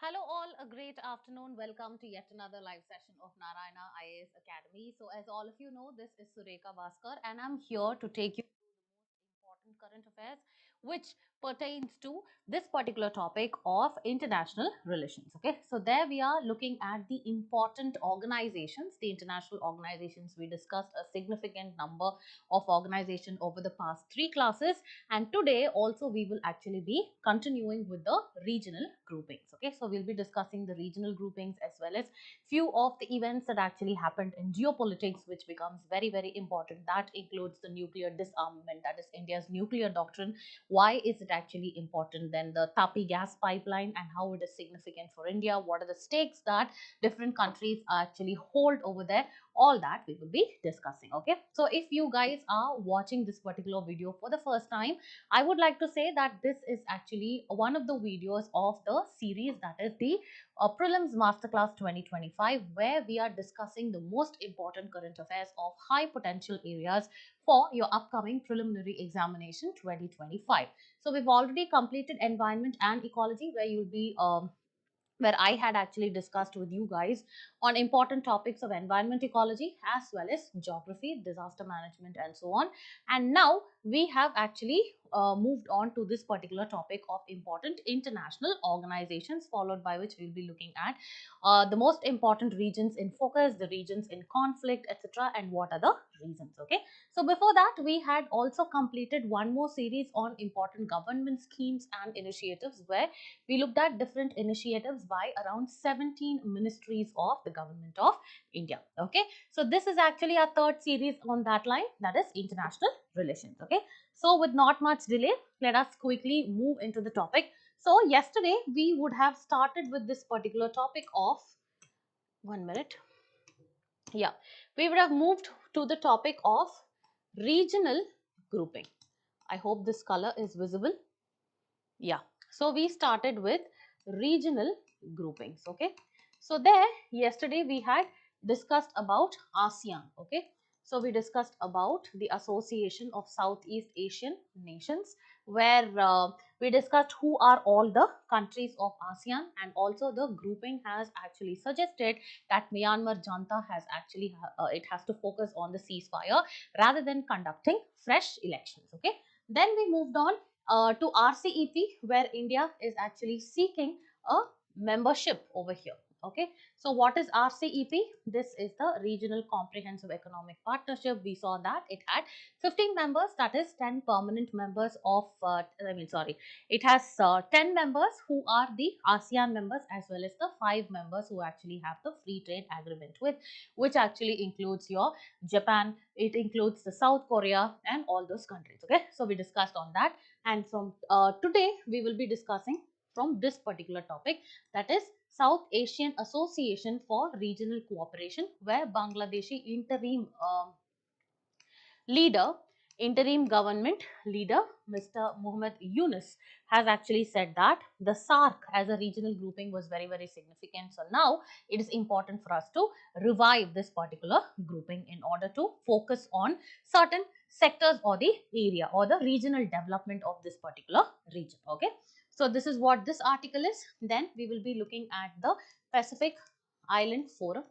Hello all, a great afternoon. Welcome to yet another live session of Narayana IAS Academy. So as all of you know, this is Sureka Bhaskar and I'm here to take you through the most important current affairs which pertains to this particular topic of international relations. Okay, so there we are looking at the important organizations, the international organizations. We discussed a significant number of organizations over the past three classes, and today also we will actually be continuing with the regional groupings. Okay, so we'll be discussing the regional groupings as well as few of the events that actually happened in geopolitics, which becomes very important. That includes the nuclear disarmament, that is India's nuclear doctrine. Why is it actually important? Then the Tapi gas pipeline and how it is significant for India. What are the stakes that different countries actually hold over there? All that we will be discussing. Okay, so if you guys are watching this particular video for the first time, I would like to say that this is actually one of the videos of the series, that is the Prelims Masterclass 2025, where we are discussing the most important current affairs of high potential areas for your upcoming preliminary examination 2025. So we've already completed environment and ecology, where you'll be where I had actually discussed with you guys on important topics of environment ecology as well as geography, disaster management and so on. And now we have actually moved on to this particular topic of important international organizations, followed by which we'll be looking at the most important regions in focus, the regions in conflict, etc. and what are the reasons. Okay, so before that we had also completed one more series on important government schemes and initiatives, where we looked at different initiatives by around 17 ministries of the government of India. Okay, so this is actually our third series on that line, that is international relations. Okay, so with not much delay, let us quickly move into the topic. So yesterday we would have started with this particular topic of 1 minute. Yeah, we would have moved to the topic of regional grouping. I hope this color is visible. Yeah, so we started with regional groupings. Okay, so there yesterday we had discussed about ASEAN. Okay, so we discussed about the Association of Southeast Asian Nations, where we discussed who are all the countries of ASEAN, and also the grouping has actually suggested that Myanmar junta has actually it has to focus on the ceasefire rather than conducting fresh elections. Okay, then we moved on to RCEP, where India is actually seeking a membership over here. Okay, so what is RCEP? This is the Regional Comprehensive Economic Partnership. We saw that it had 15 members, that is 10 permanent members of, it has 10 members who are the ASEAN members, as well as the 5 members who actually have the free trade agreement with, which actually includes your Japan, it includes the South Korea and all those countries. Okay, so we discussed on that. And from today we will be discussing from this particular topic, that is South Asian Association for Regional Cooperation, where Bangladeshi leader, interim government leader, Mr. Muhammad Yunus, has actually said that the SARC as a regional grouping was very significant. So now it is important for us to revive this particular grouping in order to focus on certain sectors or the area or the regional development of this particular region. Okay, so this is what this article is. Then we will be looking at the Pacific Island Forum.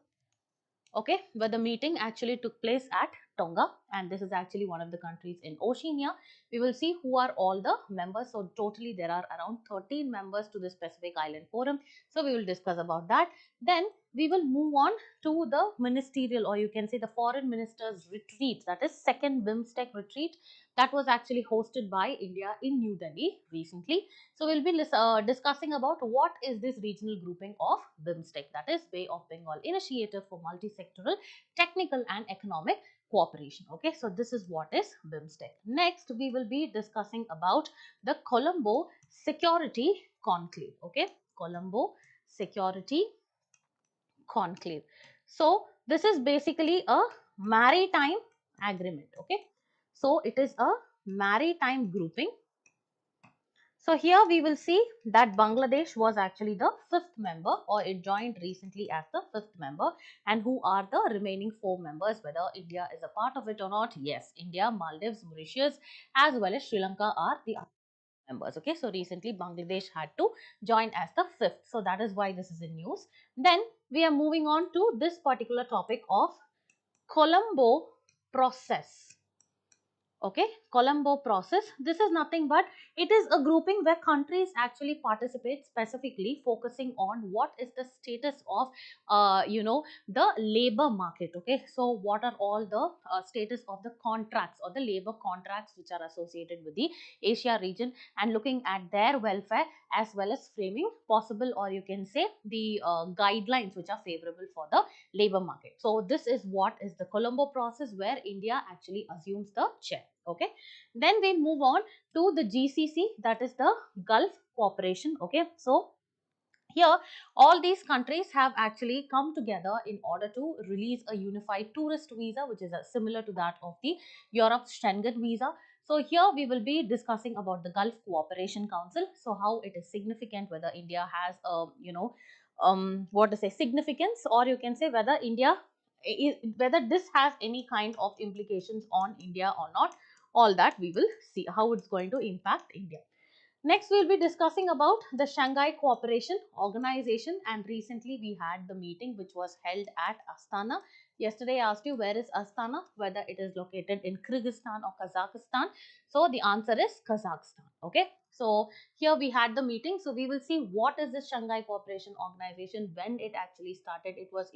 Okay, where the meeting actually took place at Tonga, and this is actually one of the countries in Oceania. We will see who are all the members. So totally there are around 13 members to this Pacific Island Forum. So we will discuss about that. Then we will move on to the ministerial, or you can say the foreign ministers retreat, that is second BIMSTEC retreat, that was actually hosted by India in New Delhi recently. So we'll be discussing about what is this regional grouping of BIMSTEC, that is Bay of Bengal Initiative for Multi-Sectoral Technical and Economic Cooperation. Okay, so this is what is BIMSTEC. Next, we will be discussing about the Colombo Security Conclave. Okay, Colombo Security Conclave. So this is basically a maritime agreement. Okay, so it is a maritime grouping. So here we will see that Bangladesh was actually the 5th member, or it joined recently as the 5th member. And who are the remaining 4 members, whether India is a part of it or not? Yes, India, Maldives, Mauritius as well as Sri Lanka are the other members. Okay, so recently Bangladesh had to join as the fifth. So that is why this is in news. Then we are moving on to this particular topic of Colombo process. Okay, Colombo process. This is nothing but it is a grouping where countries actually participate, specifically focusing on what is the status of the labor market. Okay, so what are all the status of the contracts or the labor contracts which are associated with the Asia region, and looking at their welfare as well as framing possible, or you can say the guidelines which are favorable for the labor market. So this is what is the Colombo process, where India actually assumes the chair. Okay, then we move on to the GCC, that is the Gulf Cooperation. Okay, so here, all these countries have actually come together in order to release a unified tourist visa, which is similar to that of the Europe's Schengen visa. So here we will be discussing about the Gulf Cooperation Council. So how it is significant, whether India has a what to say significance, or you can say whether whether this has any kind of implications on India or not. All that we will see how it's going to impact India. Next, we will be discussing about the Shanghai Cooperation Organization, and recently we had the meeting which was held at Astana. Yesterday I asked you where is Astana, whether it is located in Kyrgyzstan or Kazakhstan. So the answer is Kazakhstan. Okay. So here we had the meeting. So we will see what is the Shanghai Cooperation Organization, when it actually started. It was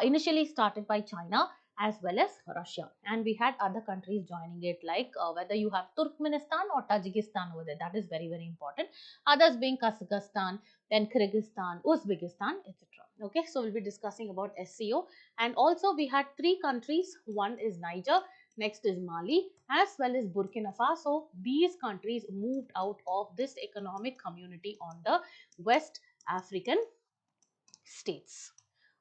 initially started by China as well as Russia, and we had other countries joining it, like whether you have Turkmenistan or Tajikistan over there, that is very very important. Others being Kazakhstan, then Kyrgyzstan, Uzbekistan, etc. Okay, so we'll be discussing about SCO, and also we had three countries. One is Niger, next is Mali, as well as Burkina Faso. These countries moved out of this economic community on the West African states.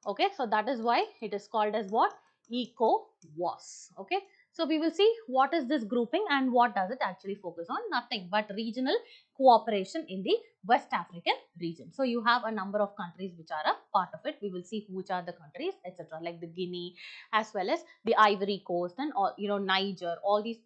Okay, so that is why it is called as what? ECOWAS. Okay, so we will see what is this grouping and what does it actually focus on. Nothing but regional cooperation in the West African region. So you have a number of countries which are a part of it. We will see which are the countries, etc., like the Guinea as well as the Ivory Coast, and all, Niger. All these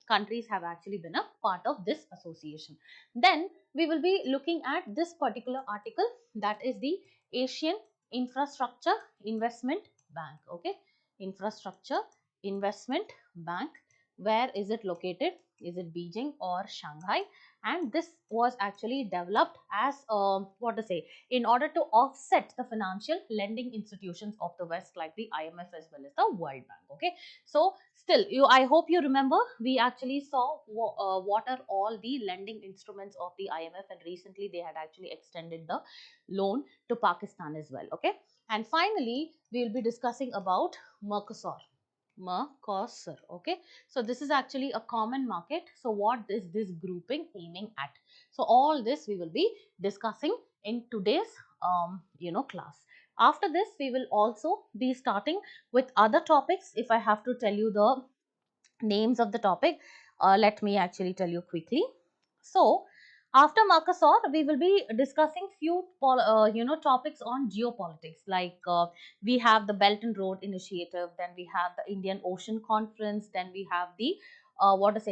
countries have actually been a part of this association. Then we will be looking at this particular article, that is the Asian Infrastructure Investment Bank. Okay, Infrastructure Investment Bank. Where is it located? Is it Beijing or Shanghai? And this was actually developed as what to say, in order to offset the financial lending institutions of the West, like the IMF as well as the World Bank. Okay, so still, I hope you remember, we actually saw what are all the lending instruments of the IMF, and recently they had actually extended the loan to Pakistan as well. Okay, and finally we will be discussing about Mercosur. Mercosur. Okay, so this is actually a common market. So what is this grouping aiming at? So all this we will be discussing in today's class. After this, we will also be starting with other topics. If I have to tell you the names of the topic, let me actually tell you quickly. So after Mercosur, we will be discussing few topics on geopolitics, like we have the Belt and Road Initiative, then we have the Indian Ocean Conference, then we have the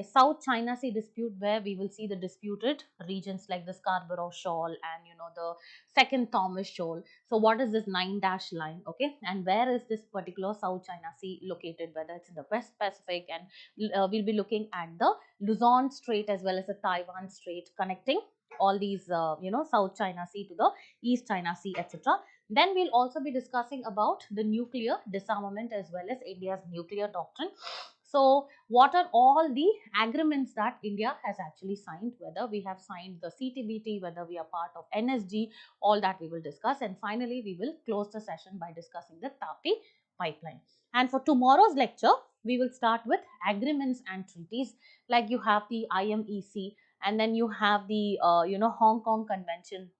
South China Sea dispute, where we will see the disputed regions like the Scarborough Shoal and the Second Thomas Shoal. So what is this 9-dash line? Okay, and where is this particular South China Sea located, whether it's in the West Pacific, and we'll be looking at the Luzon Strait as well as the Taiwan Strait, connecting all these South China Sea to the East China Sea, etc. Then we'll also be discussing about the nuclear disarmament as well as India's nuclear doctrine. So what are all the agreements that India has actually signed, whether we have signed the CTBT, whether we are part of NSG, all that we will discuss. And finally, we will close the session by discussing the TAPI pipeline. And for tomorrow's lecture, we will start with agreements and treaties, like you have the IMEC, and then you have the Hong Kong Convention,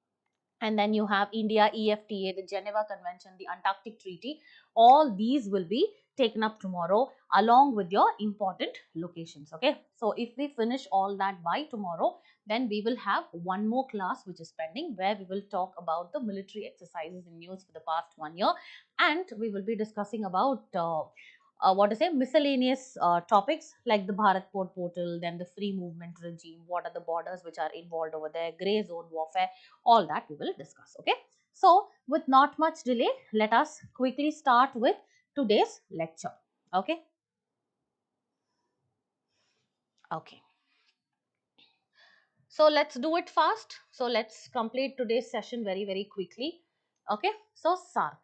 and then you have India-EFTA, the Geneva Convention, the Antarctic Treaty. All these will be taken up tomorrow along with your important locations. Okay, so if we finish all that by tomorrow, then we will have one more class which is pending, where we will talk about the military exercises in news for the past 1 year, and we will be discussing about what to say, miscellaneous topics like the Bharat Port Portal, then the free movement regime, what are the borders which are involved over there, grey zone warfare, all that we will discuss. Okay. So, with not much delay, let us quickly start with today's lecture. Okay. Okay. So, let's do it fast. So, let's complete today's session very quickly. Okay. So, SARC.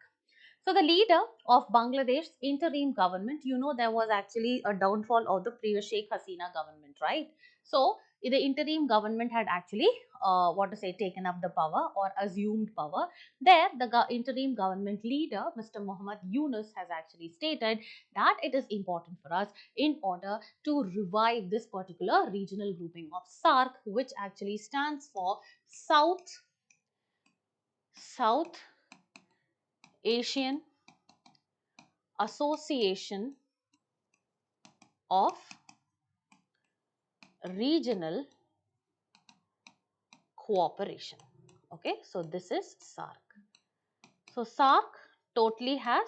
So, the leader of Bangladesh's interim government, you know, there was actually a downfall of the previous Sheikh Hasina government, right? So, the interim government had actually, what to say, taken up the power or assumed power. There, the interim government leader, Mr. Muhammad Yunus, has actually stated that it is important for us in order to revive this particular regional grouping of SARC, which actually stands for South Asian Association of Regional Cooperation. Okay, so this is SARC. So SARC totally has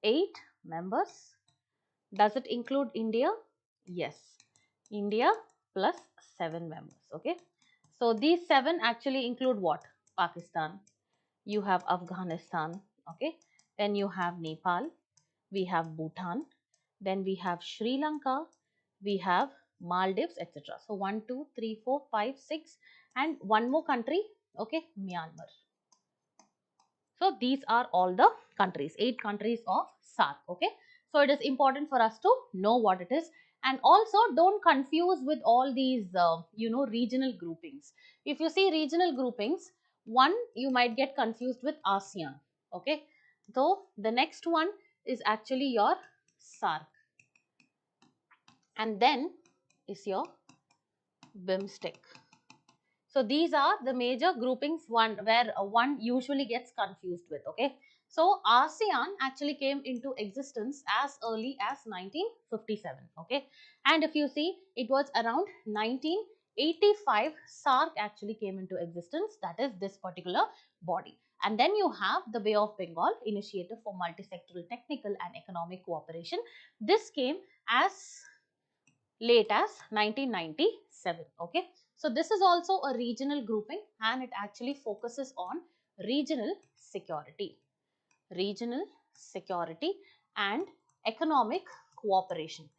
8 members. Does it include India? Yes, India plus 7 members. Okay, so these 7 actually include what? Pakistan, you have Afghanistan, okay, then you have Nepal, we have Bhutan, then we have Sri Lanka, we have Maldives, etc. So 1, 2, 3, 4, 5, 6, and one more country, okay, Myanmar. So these are all the countries, 8 countries of SARC, okay. So it is important for us to know what it is, and also don't confuse with all these, regional groupings. If you see regional groupings, one, you might get confused with ASEAN, okay. So the next one is actually your SARC, and then is your BIMSTEC. So these are the major groupings where one usually gets confused with, okay. So ASEAN actually came into existence as early as 1957, okay. And if you see, it was around 1985 SARC actually came into existence, that is this particular body. And then you have the Bay of Bengal Initiative for Multisectoral Technical and Economic Cooperation. This came as late as 1997, okay. So this is also a regional grouping, and it actually focuses on regional regional security and economic cooperation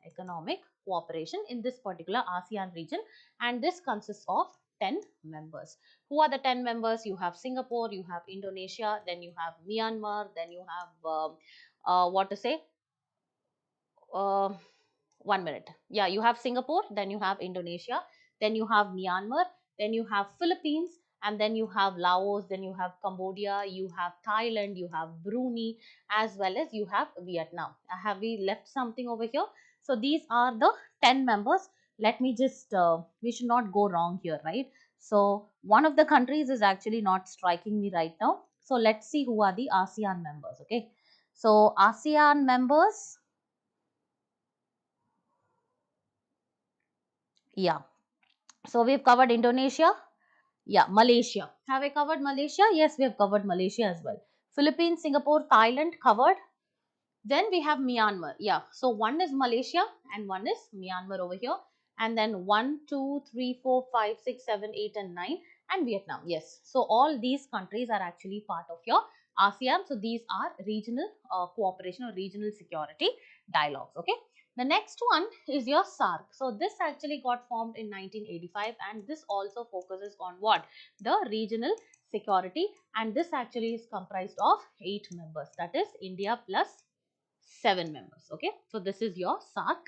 in this particular ASEAN region, and this consists of 10 members. Who are the 10 members? You have Singapore, you have Indonesia, then you have Myanmar, then you have what to say, uh, 1 minute. Yeah, you have Singapore, then you have Indonesia, then you have Myanmar, then you have Philippines, and then you have Laos, then you have Cambodia, you have Thailand, you have Brunei, as well as you have Vietnam. Have we left something over here? So these are the 10 members. Let me just, we should not go wrong here, right? So one of the countries is actually not striking me right now. So let's see who are the ASEAN members, okay? So ASEAN members, yeah. So we've covered Indonesia. Yeah, Malaysia. Have I covered Malaysia? Yes, we have covered Malaysia as well. Philippines, Singapore, Thailand covered. Then we have Myanmar. Yeah, so one is Malaysia and one is Myanmar over here. And then 1, 2, 3, 4, 5, 6, 7, 8, and 9, and Vietnam. Yes, so all these countries are actually part of your ASEAN. So these are regional cooperation or regional security dialogues. Okay. The next one is your SARC. So this actually got formed in 1985, and this also focuses on what? The regional security, and this actually is comprised of 8 members, that is India plus 7 members. Okay, so this is your SARC,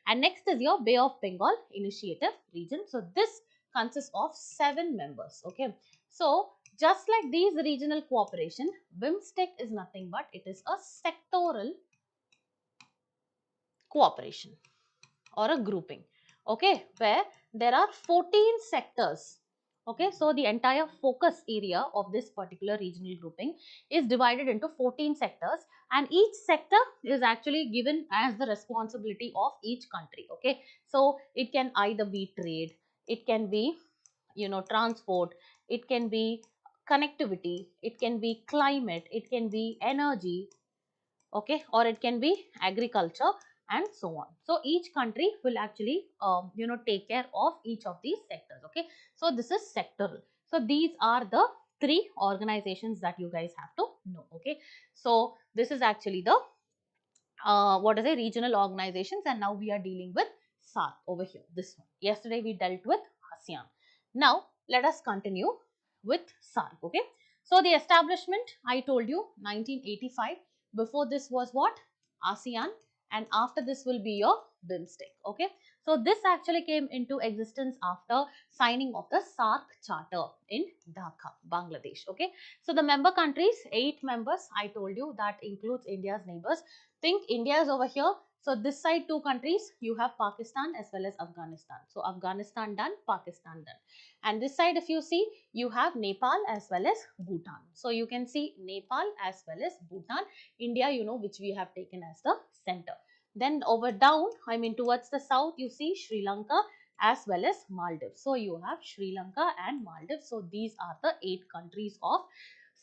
and next is your Bay of Bengal Initiative region. So this consists of 7 members. Okay, so just like these regional cooperation, BIMSTEC is nothing but it is a sectoral cooperation or a grouping, okay, where there are 14 sectors. Okay, so the entire focus area of this particular regional grouping is divided into 14 sectors, and each sector is actually given as the responsibility of each country. Okay, so it can either be trade, it can be, transport, it can be connectivity, it can be climate, it can be energy, okay, or it can be agriculture and so on. So each country will actually take care of each of these sectors. Okay, so this is sectoral. So these are the three organizations that you guys have to know. Okay, so this is actually the what is a regional organizations, and now we are dealing with SARC over here, this one. Yesterday we dealt with ASEAN. Now let us continue with SARC. Okay, so the establishment, I told you 1985. Before this was what? ASEAN, and after this will be your BIMSTEC. Okay, so this actually came into existence after signing of the SARC charter in Dhaka, Bangladesh. Okay, so the member countries, 8 members, I told you that includes India's neighbors. Think India is over here. So this side 2 countries, you have Pakistan as well as Afghanistan. So Afghanistan done, Pakistan done. And this side, if you see, you have Nepal as well as Bhutan. So you can see Nepal as well as Bhutan. India, you know, which we have taken as the center. Then over down, I mean towards the south, you see Sri Lanka as well as Maldives. So you have Sri Lanka and Maldives. So these are the 8 countries of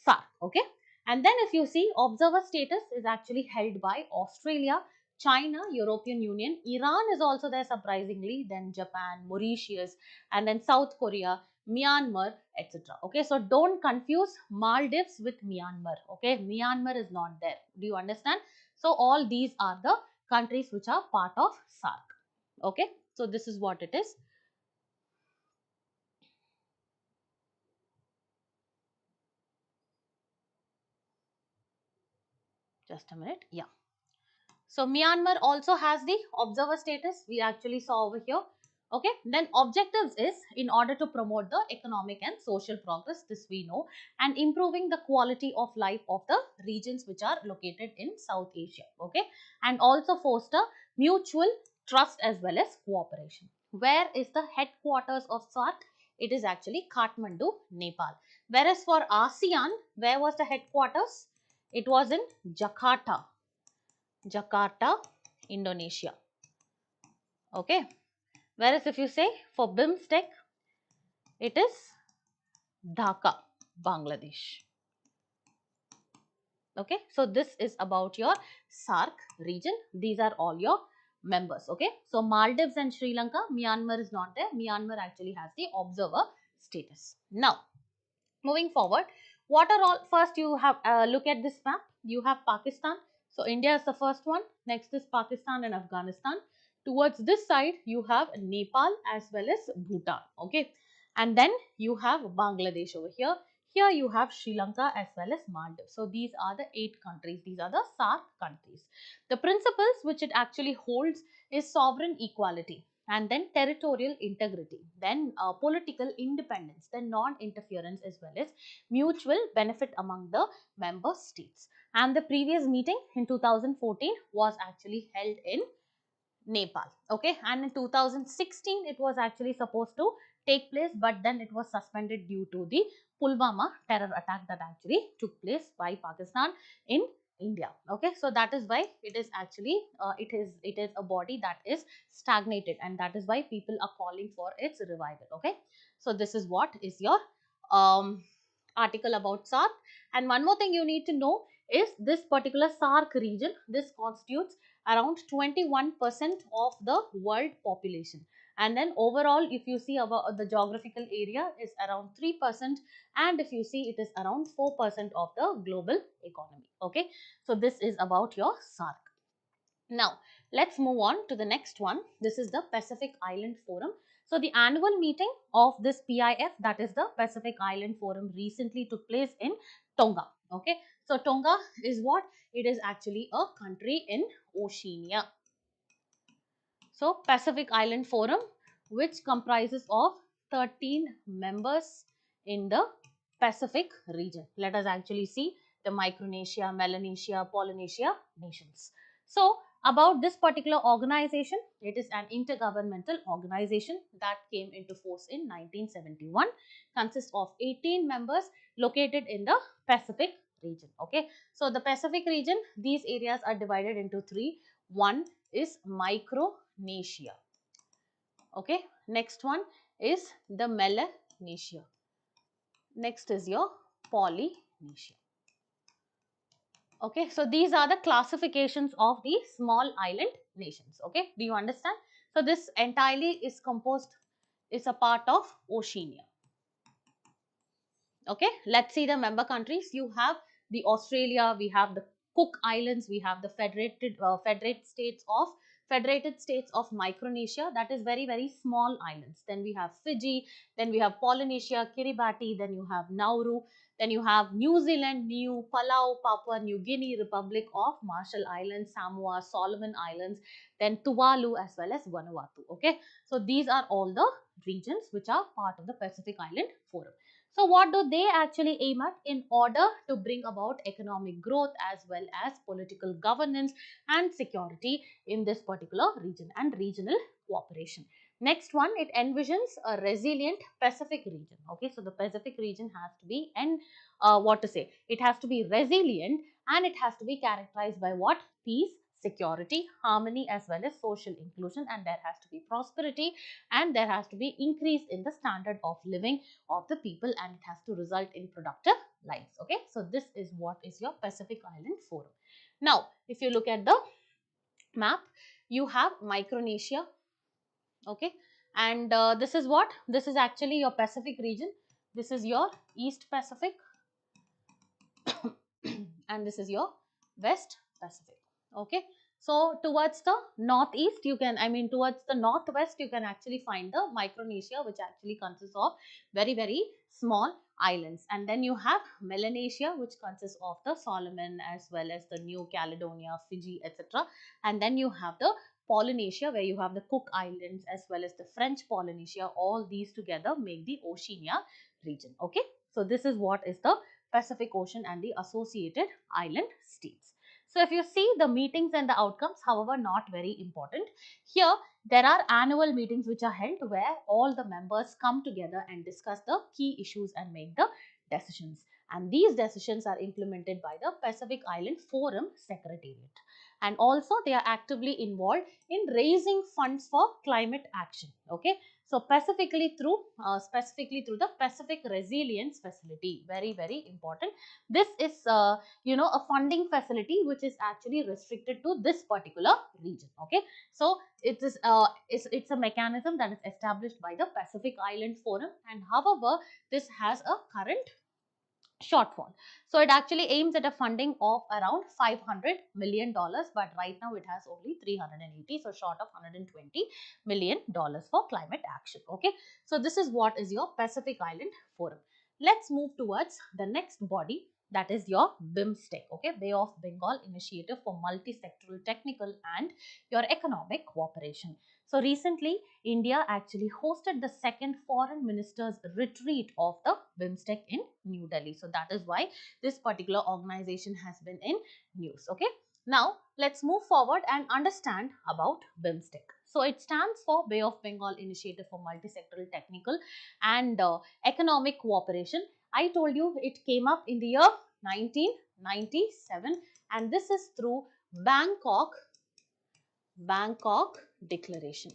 SARC. Okay. And then if you see, observer status is actually held by Australia, China, European Union, Iran is also there surprisingly, then Japan, Mauritius, and then South Korea, Myanmar, etc. Okay, so don't confuse Maldives with Myanmar. Okay, Myanmar is not there. Do you understand? So all these are the countries which are part of SARC. Okay, so this is what it is. Just a minute. Yeah. So Myanmar also has the observer status, we actually saw over here. Okay, then objectives is in order to promote the economic and social progress, this we know, and improving the quality of life of the regions which are located in South Asia. Okay, and also foster mutual trust as well as cooperation. Where is the headquarters of SARC? It is actually Kathmandu, Nepal. Whereas for ASEAN, where was the headquarters? It was in Jakarta, Indonesia. Okay. Whereas if you say for BIMSTEC, it is Dhaka, Bangladesh. Okay. So this is about your SARC region. These are all your members. Okay. So Maldives and Sri Lanka, Myanmar is not there. Myanmar actually has the observer status. Now, moving forward, what are all, first you have look at this map. You have Pakistan. So India is the first one. Next is Pakistan and Afghanistan. Towards this side, you have Nepal as well as Bhutan. Okay. And then you have Bangladesh over here. Here you have Sri Lanka as well as Maldives. So these are the 8 countries. These are the SARC countries. The principles which it actually holds is sovereign equality, and then territorial integrity, then political independence, then non-interference, as well as mutual benefit among the member states. And the previous meeting in 2014 was actually held in Nepal. Okay, and in 2016 it was actually supposed to take place, but then it was suspended due to the Pulwama terror attack that actually took place by Pakistan in India. Okay, so that is why it is actually it is a body that is stagnated, and that is why people are calling for its revival. Okay, so this is what is your article about SARC. And one more thing you need to know is this particular SARC region, this constitutes around 21% of the world population. And then overall, if you see about the geographical area is around 3%, and if you see it is around 4% of the global economy. Okay, so this is about your SARC. Now, let's move on to the next one. This is the Pacific Island Forum. So, the annual meeting of this PIF, that is the Pacific Island Forum, recently took place in Tonga. Okay, so Tonga is what? It is actually a country in Oceania. So, Pacific Island Forum, which comprises of 13 members in the Pacific region. Let us actually see the Micronesia, Melanesia, Polynesia nations. So, about this particular organization, it is an intergovernmental organization that came into force in 1971, consists of 18 members located in the Pacific region. Okay, so the Pacific region, these areas are divided into 3. One is Micronesia. Okay, next one is the Melanesia. Next is your Polynesia. Okay, so these are the classifications of the small island nations. Okay, do you understand? So this entirely is composed, is a part of Oceania. Okay, let's see the member countries. You have the Australia, we have the Cook Islands, we have the federated states of Micronesia, that is very small islands. Then we have Fiji, then we have Polynesia, Kiribati, then you have Nauru, then you have New Zealand, Niue, Palau, Papua New Guinea, Republic of Marshall Islands, Samoa, Solomon Islands, then Tuvalu as well as Vanuatu. Okay, so these are all the regions which are part of the Pacific Island Forum. So what do they actually aim at in order to bring about economic growth as well as political governance and security in this particular region and regional cooperation? Next one, it envisions a resilient Pacific region. Okay, so the Pacific region has to be, and what to say, it has to be resilient and it has to be characterized by what? Peace, security, harmony as well as social inclusion, and there has to be prosperity and there has to be increase in the standard of living of the people, and it has to result in productive lives. Okay, so this is what is your Pacific Island Forum. Now if you look at the map, you have Micronesia. Okay, and this is what, this is actually your Pacific region. This is your East Pacific and this is your West Pacific. Okay, so towards the northeast you can, towards the northwest you can actually find the Micronesia, which actually consists of very small islands. And then you have Melanesia, which consists of the Solomon as well as the New Caledonia, Fiji, etc. And then you have the Polynesia, where you have the Cook Islands as well as the French Polynesia. All these together make the Oceania region. Okay, so this is what is the Pacific Ocean and the associated island states. So if you see the meetings and the outcomes, however, not very important. Here there are annual meetings which are held where all the members come together and discuss the key issues and make the decisions. And these decisions are implemented by the Pacific Island Forum Secretariat. And also they are actively involved in raising funds for climate action. Okay, so specifically through the Pacific Resilience Facility, very important. This is a funding facility which is actually restricted to this particular region. Okay, so it is it's a mechanism that is established by the Pacific Island Forum, and however this has a current shortfall. So it actually aims at a funding of around $500 million, but right now it has only 380, so short of $120 million for climate action. Okay, so this is what is your Pacific Island Forum. Let's move towards the next body, that is your BIMSTEC. Okay, Bay of Bengal Initiative for Multi-Sectoral Technical and your Economic Cooperation. So recently India actually hosted the second foreign ministers retreat of the BIMSTEC in New Delhi. So that is why this particular organization has been in news. Okay, now let's move forward and understand about BIMSTEC. So it stands for Bay of Bengal Initiative for Multi-Sectoral Technical and Economic Cooperation. I told you it came up in the year 1997, and this is through Bangkok Declaration.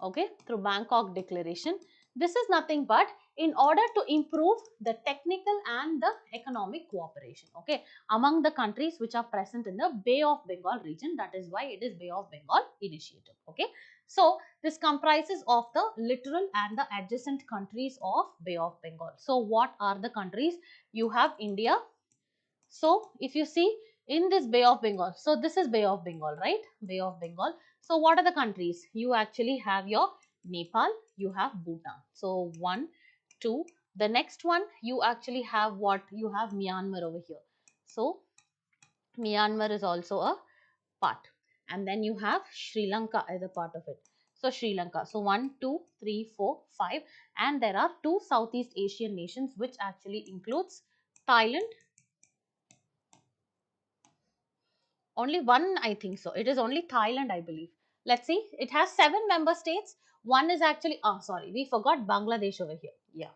Okay, through Bangkok Declaration. This is nothing but in order to improve the technical and the economic cooperation, okay, among the countries which are present in the Bay of Bengal region. That is why it is Bay of Bengal Initiative. Okay, so this comprises of the littoral and the adjacent countries of Bay of Bengal. So what are the countries? You have India. So if you see in this Bay of Bengal, so this is Bay of Bengal, right? Bay of Bengal. So what are the countries? You actually have your Nepal, you have Bhutan. So 1, 2. The next one you actually have what? You have Myanmar over here. So Myanmar is also a part. And then you have Sri Lanka as a part of it. So Sri Lanka. So 1, 2, 3, 4, 5. And there are 2 Southeast Asian nations which actually includes Thailand. Only one, I think so. It is only Thailand, I believe. Let's see. It has 7 member states. One is actually, sorry, we forgot Bangladesh over here. Yeah.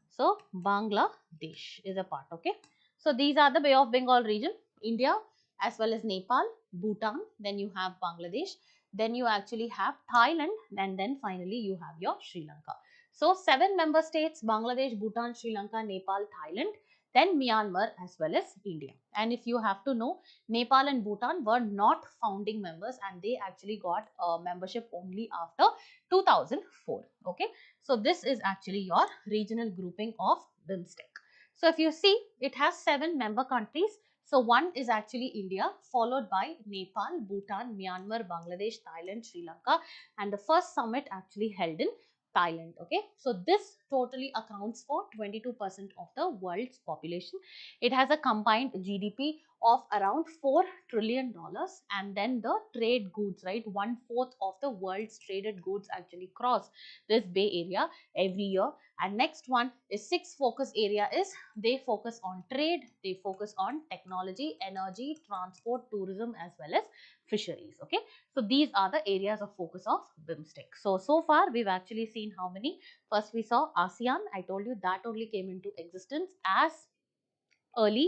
So, Bangladesh is a part, okay. So, these are the Bay of Bengal region, India as well as Nepal, Bhutan, then you have Bangladesh, then you actually have Thailand, and then finally you have your Sri Lanka. So, 7 member states, Bangladesh, Bhutan, Sri Lanka, Nepal, Thailand. then Myanmar as well as India. And if you have to know, Nepal and Bhutan were not founding members and they actually got membership only after 2004. Okay, so this is actually your regional grouping of BIMSTEC. So if you see, it has 7 member countries. So one is actually India, followed by Nepal, Bhutan, Myanmar, Bangladesh, Thailand, Sri Lanka, and the first summit actually held in Thailand. Okay, so this totally accounts for 22% of the world's population. It has a combined GDP of around $4 trillion, and then the trade goods, right? 1/4 of the world's traded goods actually cross this Bay Area every year. And next one is 6 focus area is they focus on trade, they focus on technology, energy, transport, tourism as well as fisheries. Okay, so these are the areas of focus of BIMSTEC. So far we've actually seen how many. First we saw ASEAN. I told you that only came into existence as early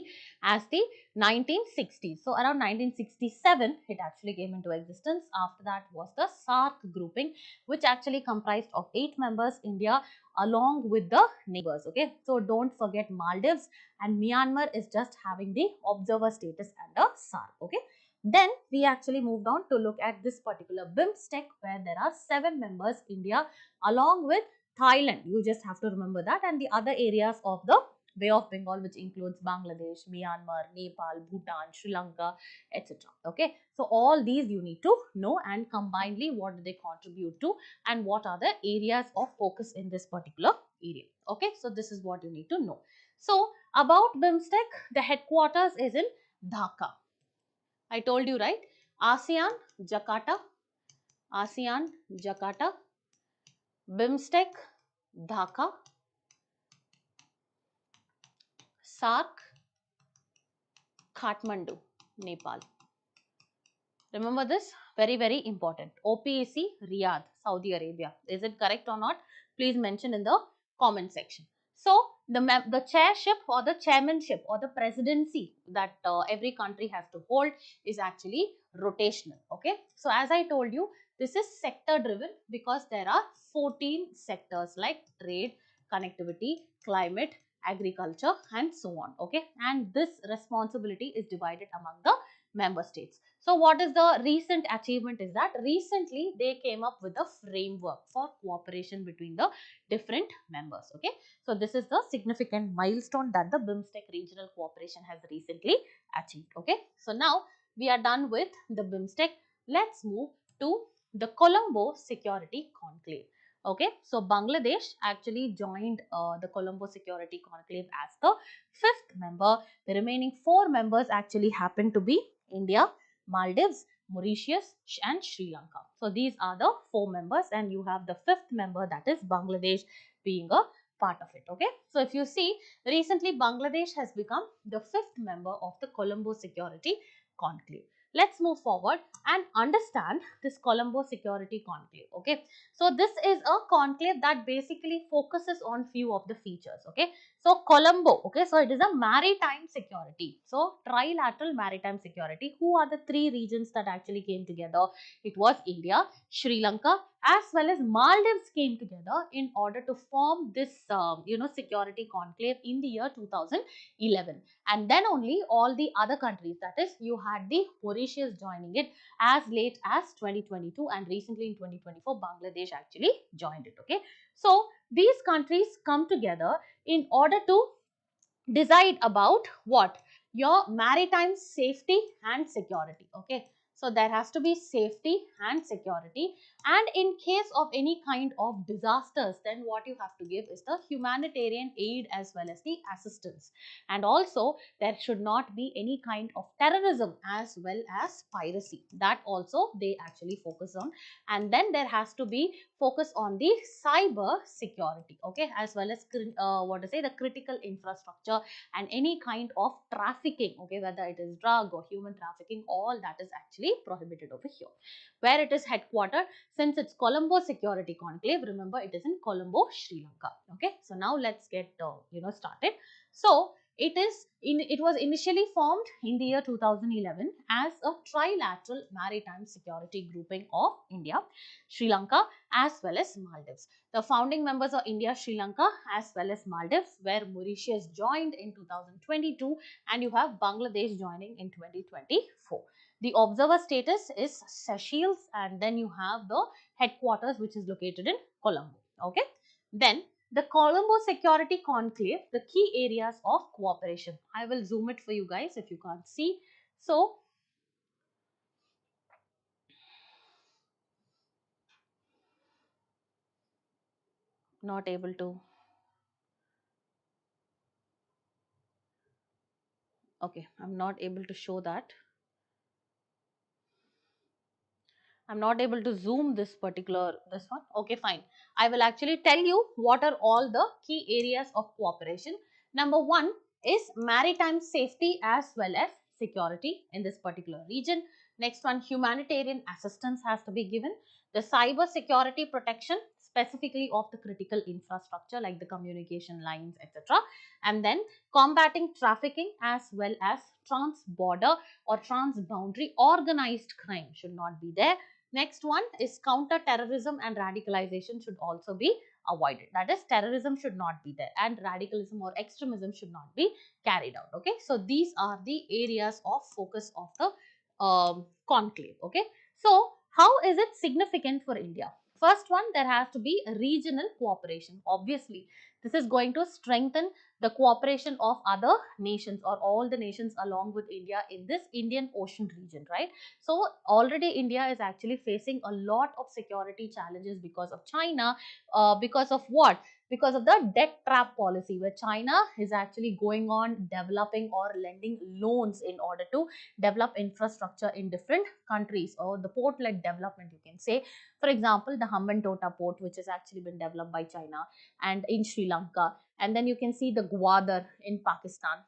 as the 1960s. So around 1967 it actually came into existence. After that was the SARC grouping, which actually comprised of 8 members, India along with the neighbors. Okay, so don't forget Maldives, and Myanmar is just having the observer status under SARC. Okay, then we actually moved on to look at this particular BIMSTEC, where there are 7 members, India along with Thailand. You just have to remember that, and the other areas of the Bay of Bengal, which includes Bangladesh, Myanmar, Nepal, Bhutan, Sri Lanka, etc. Okay, so all these you need to know, and combinedly what do they contribute to and what are the areas of focus in this particular area. Okay, so this is what you need to know. So about BIMSTEC, the headquarters is in Dhaka. I told you, right? ASEAN, Jakarta, ASEAN, Jakarta, BIMSTEC, Dhaka, SARC, Kathmandu, Nepal. Remember this, very important. OPEC, Riyadh, Saudi Arabia. Is it correct or not? Please mention in the comment section. So the chairship or the chairmanship or the presidency that every country has to hold is actually rotational. Okay, so as I told you, this is sector driven because there are 14 sectors like trade, connectivity, climate, agriculture and so on. Okay, and this responsibility is divided among the member states. So what is the recent achievement is that recently they came up with a framework for cooperation between the different members. Okay, so this is the significant milestone that the BIMSTEC regional cooperation has recently achieved. Okay, so now we are done with the BIMSTEC. Let's move to the Colombo Security Conclave. Okay, so Bangladesh actually joined the Colombo Security Conclave as the 5th member. The remaining 4 members actually happen to be India, Maldives, Mauritius and Sri Lanka. So these are the 4 members, and you have the 5th member, that is Bangladesh, being a part of it. Okay, so if you see, recently Bangladesh has become the 5th member of the Colombo Security Conclave. Let's move forward and understand this Colombo Security Conclave. Okay, so this is a conclave that basically focuses on few of the features. Okay, so Colombo, okay, so it is a maritime security. So trilateral maritime security. Who are the 3 regions that actually came together? It was India, Sri Lanka as well as Maldives came together in order to form this security conclave in the year 2011. And then only all the other countries, that is you had the Mauritius joining it as late as 2022, and recently in 2024 Bangladesh actually joined it. Okay, so these countries come together in order to decide about what? Your maritime safety and security. Okay, so there has to be safety and security, and in case of any kind of disasters, then what you have to give is the humanitarian aid as well as the assistance. And also there should not be any kind of terrorism as well as piracy, that also they actually focus on. And then there has to be focus on the cyber security, okay, as well as the critical infrastructure and any kind of trafficking, okay, whether it is drug or human trafficking, all that is actually prohibited over here. Where it is headquartered, since it's Colombo Security Conclave, remember it is in Colombo, Sri Lanka. Okay, so now let's get started. So It was initially formed in the year 2011 as a trilateral maritime security grouping of India, Sri Lanka as well as Maldives. The founding members are India, Sri Lanka as well as Maldives, where Mauritius joined in 2022 and you have Bangladesh joining in 2024. The observer status is Seychelles, and then you have the headquarters which is located in Colombo. Okay. Then the Colombo Security Conclave, the key areas of cooperation. I will zoom it for you guys if you can't see. So, not able to. Okay, I'm not able to show that. I'm not able to zoom this one. Okay, fine. I will actually tell you what are all the key areas of cooperation. Number one is maritime safety as well as security in this particular region. Next one, humanitarian assistance has to be given. The cyber security protection specifically of the critical infrastructure like the communication lines, etc. And then combating trafficking as well as trans-border or trans-boundary organized crime should not be there. Next one is counter-terrorism and radicalization should also be avoided. That is, terrorism should not be there and radicalism or extremism should not be carried out. Okay, so these are the areas of focus of the conclave. Okay, so how is it significant for India? First one, there has to be a regional cooperation. Obviously, this is going to strengthen the cooperation of other nations or all the nations along with India in this Indian Ocean region, right? So already India is actually facing a lot of security challenges because of China, because of what? Because of the debt trap policy where China is actually going on developing or lending loans in order to develop infrastructure in different countries, or the port-led development you can say. For example, the Hambantota port which has actually been developed by China and in Sri Lanka, and then you can see the Gwadar in Pakistan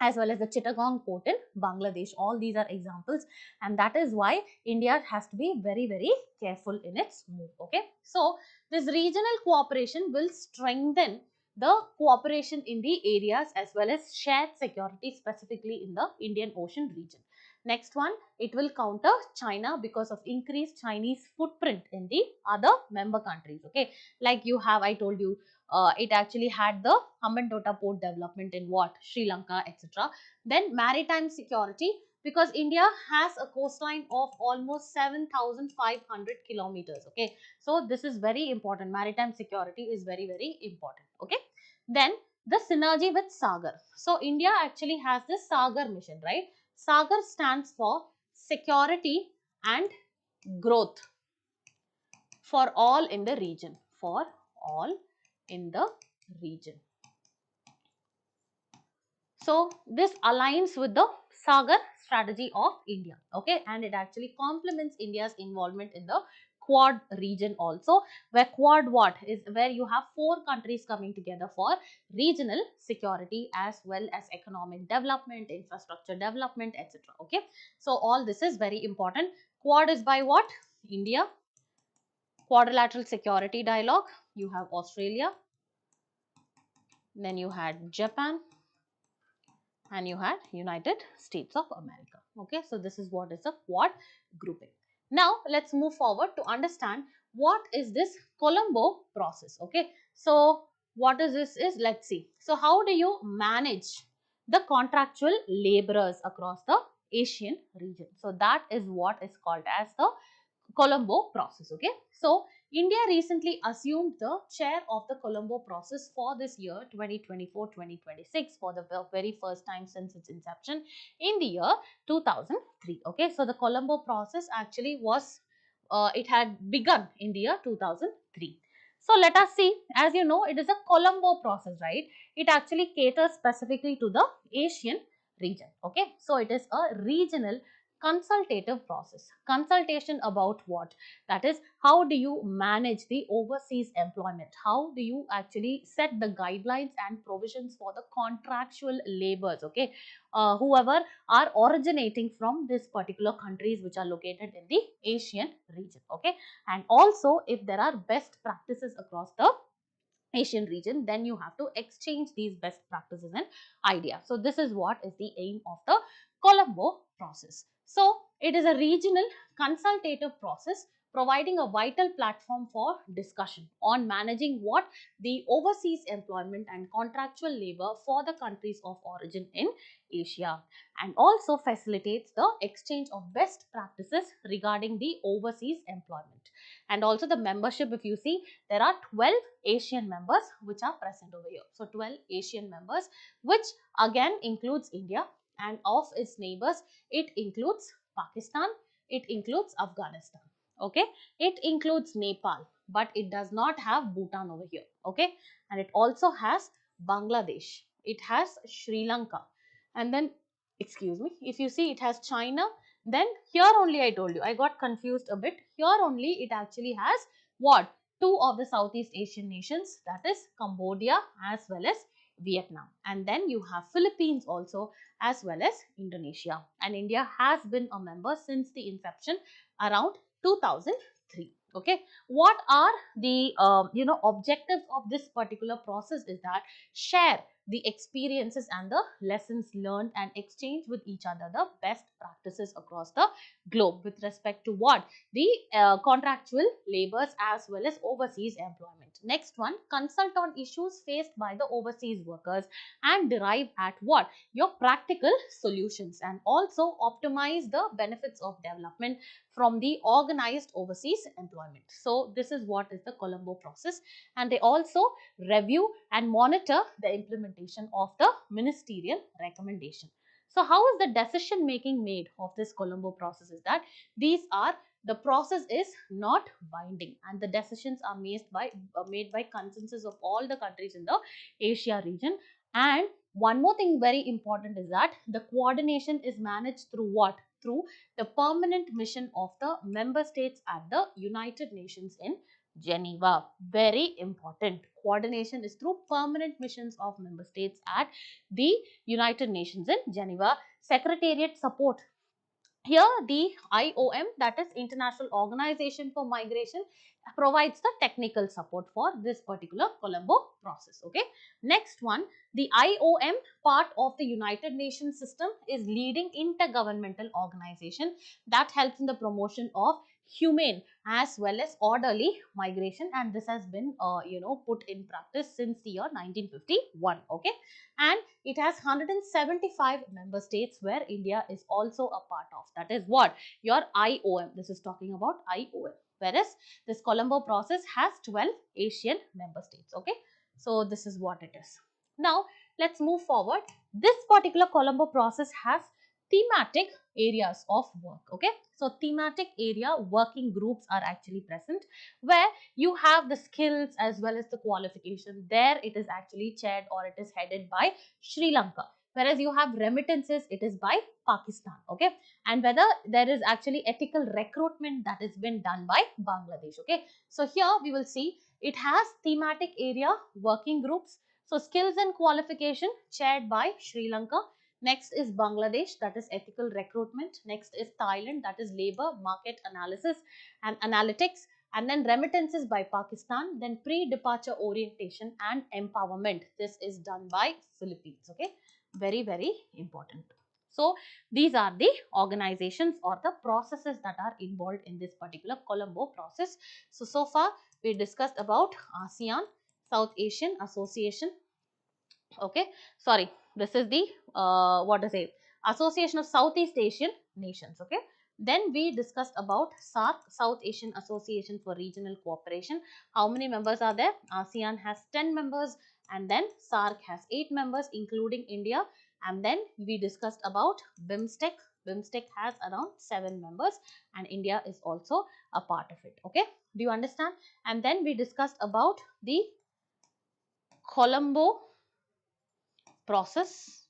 as well as the Chittagong port in Bangladesh. All these are examples, and that is why India has to be very, very careful in its move. Okay, so this regional cooperation will strengthen the cooperation in the areas as well as shared security specifically in the Indian Ocean region. Next one, it will counter China because of increased Chinese footprint in the other member countries. Okay, like you have, I told you, it actually had the Hambantota port development in what? Sri Lanka, etc. Then maritime security, because India has a coastline of almost 7,500 kilometers. Okay, so this is very important. Maritime security is very, very important. Okay, then the synergy with Sagar. So India actually has this Sagar mission, right? Sagar stands for security and growth for all in the region. For all in the region. So this aligns with the Sagar strategy of India. Okay, and it actually complements India's involvement in the Quad region also, where Quad what is where you have 4 countries coming together for regional security as well as economic development, infrastructure development, etc. Okay, so all this is very important. Quad is by what? India. Quadrilateral security dialogue, you have Australia, then you had Japan, and you had United States of America. Okay, so this is what is a Quad grouping. Now let's move forward to understand what is this Colombo process. Okay, so what is this is, let's see. So how do you manage the contractual laborers across the Asian region? So that is what is called as the Colombo process. Okay, so India recently assumed the chair of the Colombo process for this year 2024-2026 for the very first time since its inception in the year 2003. Okay, so the Colombo process actually was it had begun in the year 2003. So let us see, as you know, it is a Colombo process, right? It actually caters specifically to the Asian region. Okay, so it is a regional consultative process. Consultation about what? That is, how do you manage the overseas employment? How do you actually set the guidelines and provisions for the contractual labors? Okay, whoever are originating from this particular countries which are located in the Asian region. Okay, and also if there are best practices across the Asian region, then you have to exchange these best practices and ideas. So this is what is the aim of the Colombo process. So it is a regional consultative process providing a vital platform for discussion on managing what the overseas employment and contractual labor for the countries of origin in Asia, and also facilitates the exchange of best practices regarding the overseas employment. And also the membership, if you see, there are 12 Asian members which are present over here. So 12 Asian members, which again includes India, and of its neighbors it includes Pakistan, it includes Afghanistan, okay, it includes Nepal, but it does not have Bhutan over here, okay, and it also has Bangladesh, it has Sri Lanka, and then, excuse me, if you see, it has China. Then here only I told you, I got confused a bit. Here only it actually has what? Two of the Southeast Asian nations, that is Cambodia as well as Vietnam. And then you have Philippines also, as well as Indonesia. And India has been a member since the inception around 2003. Okay, what are the objectives of this particular process is that share the experiences and the lessons learned and exchange with each other the best practices across the globe with respect to what? The contractual labors as well as overseas employment. Next one, consult on issues faced by the overseas workers and derive at what? Your practical solutions, and also optimize the benefits of development from the organized overseas employment. So this is what is the Colombo process, and they also review and monitor the implementation of the ministerial recommendation. So how is the decision making made of this Colombo process is that the process is not binding, and the decisions are made by consensus of all the countries in the Asia region. And one more thing very important is that the coordination is managed through what? Through the permanent mission of the member states at the United Nations in Geneva. Very important. Coordination is through permanent missions of member states at the United Nations in Geneva. Secretariat support. Here the IOM, that is International Organization for Migration, provides the technical support for this particular Colombo process. Okay. Next one, the IOM, part of the United Nations system, is leading intergovernmental organization that helps in the promotion of humane as well as orderly migration, and this has been put in practice since the year 1951. Okay, and it has 175 member states where India is also a part of. That is what? Your IOM. This is talking about IOM. Whereas this Colombo process has 12 Asian member states. Okay. So this is what it is. Now let's move forward. This particular Colombo process has thematic areas of work. Okay. So thematic area working groups are actually present where you have the skills as well as the qualification. There it is actually chaired or it is headed by Sri Lanka. Whereas you have remittances, it is by Pakistan. Okay. And whether there is actually ethical recruitment, that has been done by Bangladesh. Okay. So here we will see it has thematic area working groups. So skills and qualification chaired by Sri Lanka. Next is Bangladesh, that is ethical recruitment. Next is Thailand, that is labor market analysis and analytics. And then remittances by Pakistan. Then pre-departure orientation and empowerment. This is done by Philippines. Okay, very, very important. So these are the organizations or the processes that are involved in this particular Colombo process. So far we discussed about ASEAN, South Asian Association. Okay, sorry, this is the what is it, Association of Southeast Asian Nations. Okay, then we discussed about SARC, South Asian Association for Regional Cooperation. How many members are there? ASEAN has 10 members, and then SARC has 8 members including India. And then we discussed about BIMSTEC. BIMSTEC has around 7 members, and India is also a part of it. Okay, do you understand? And then we discussed about the Colombo process.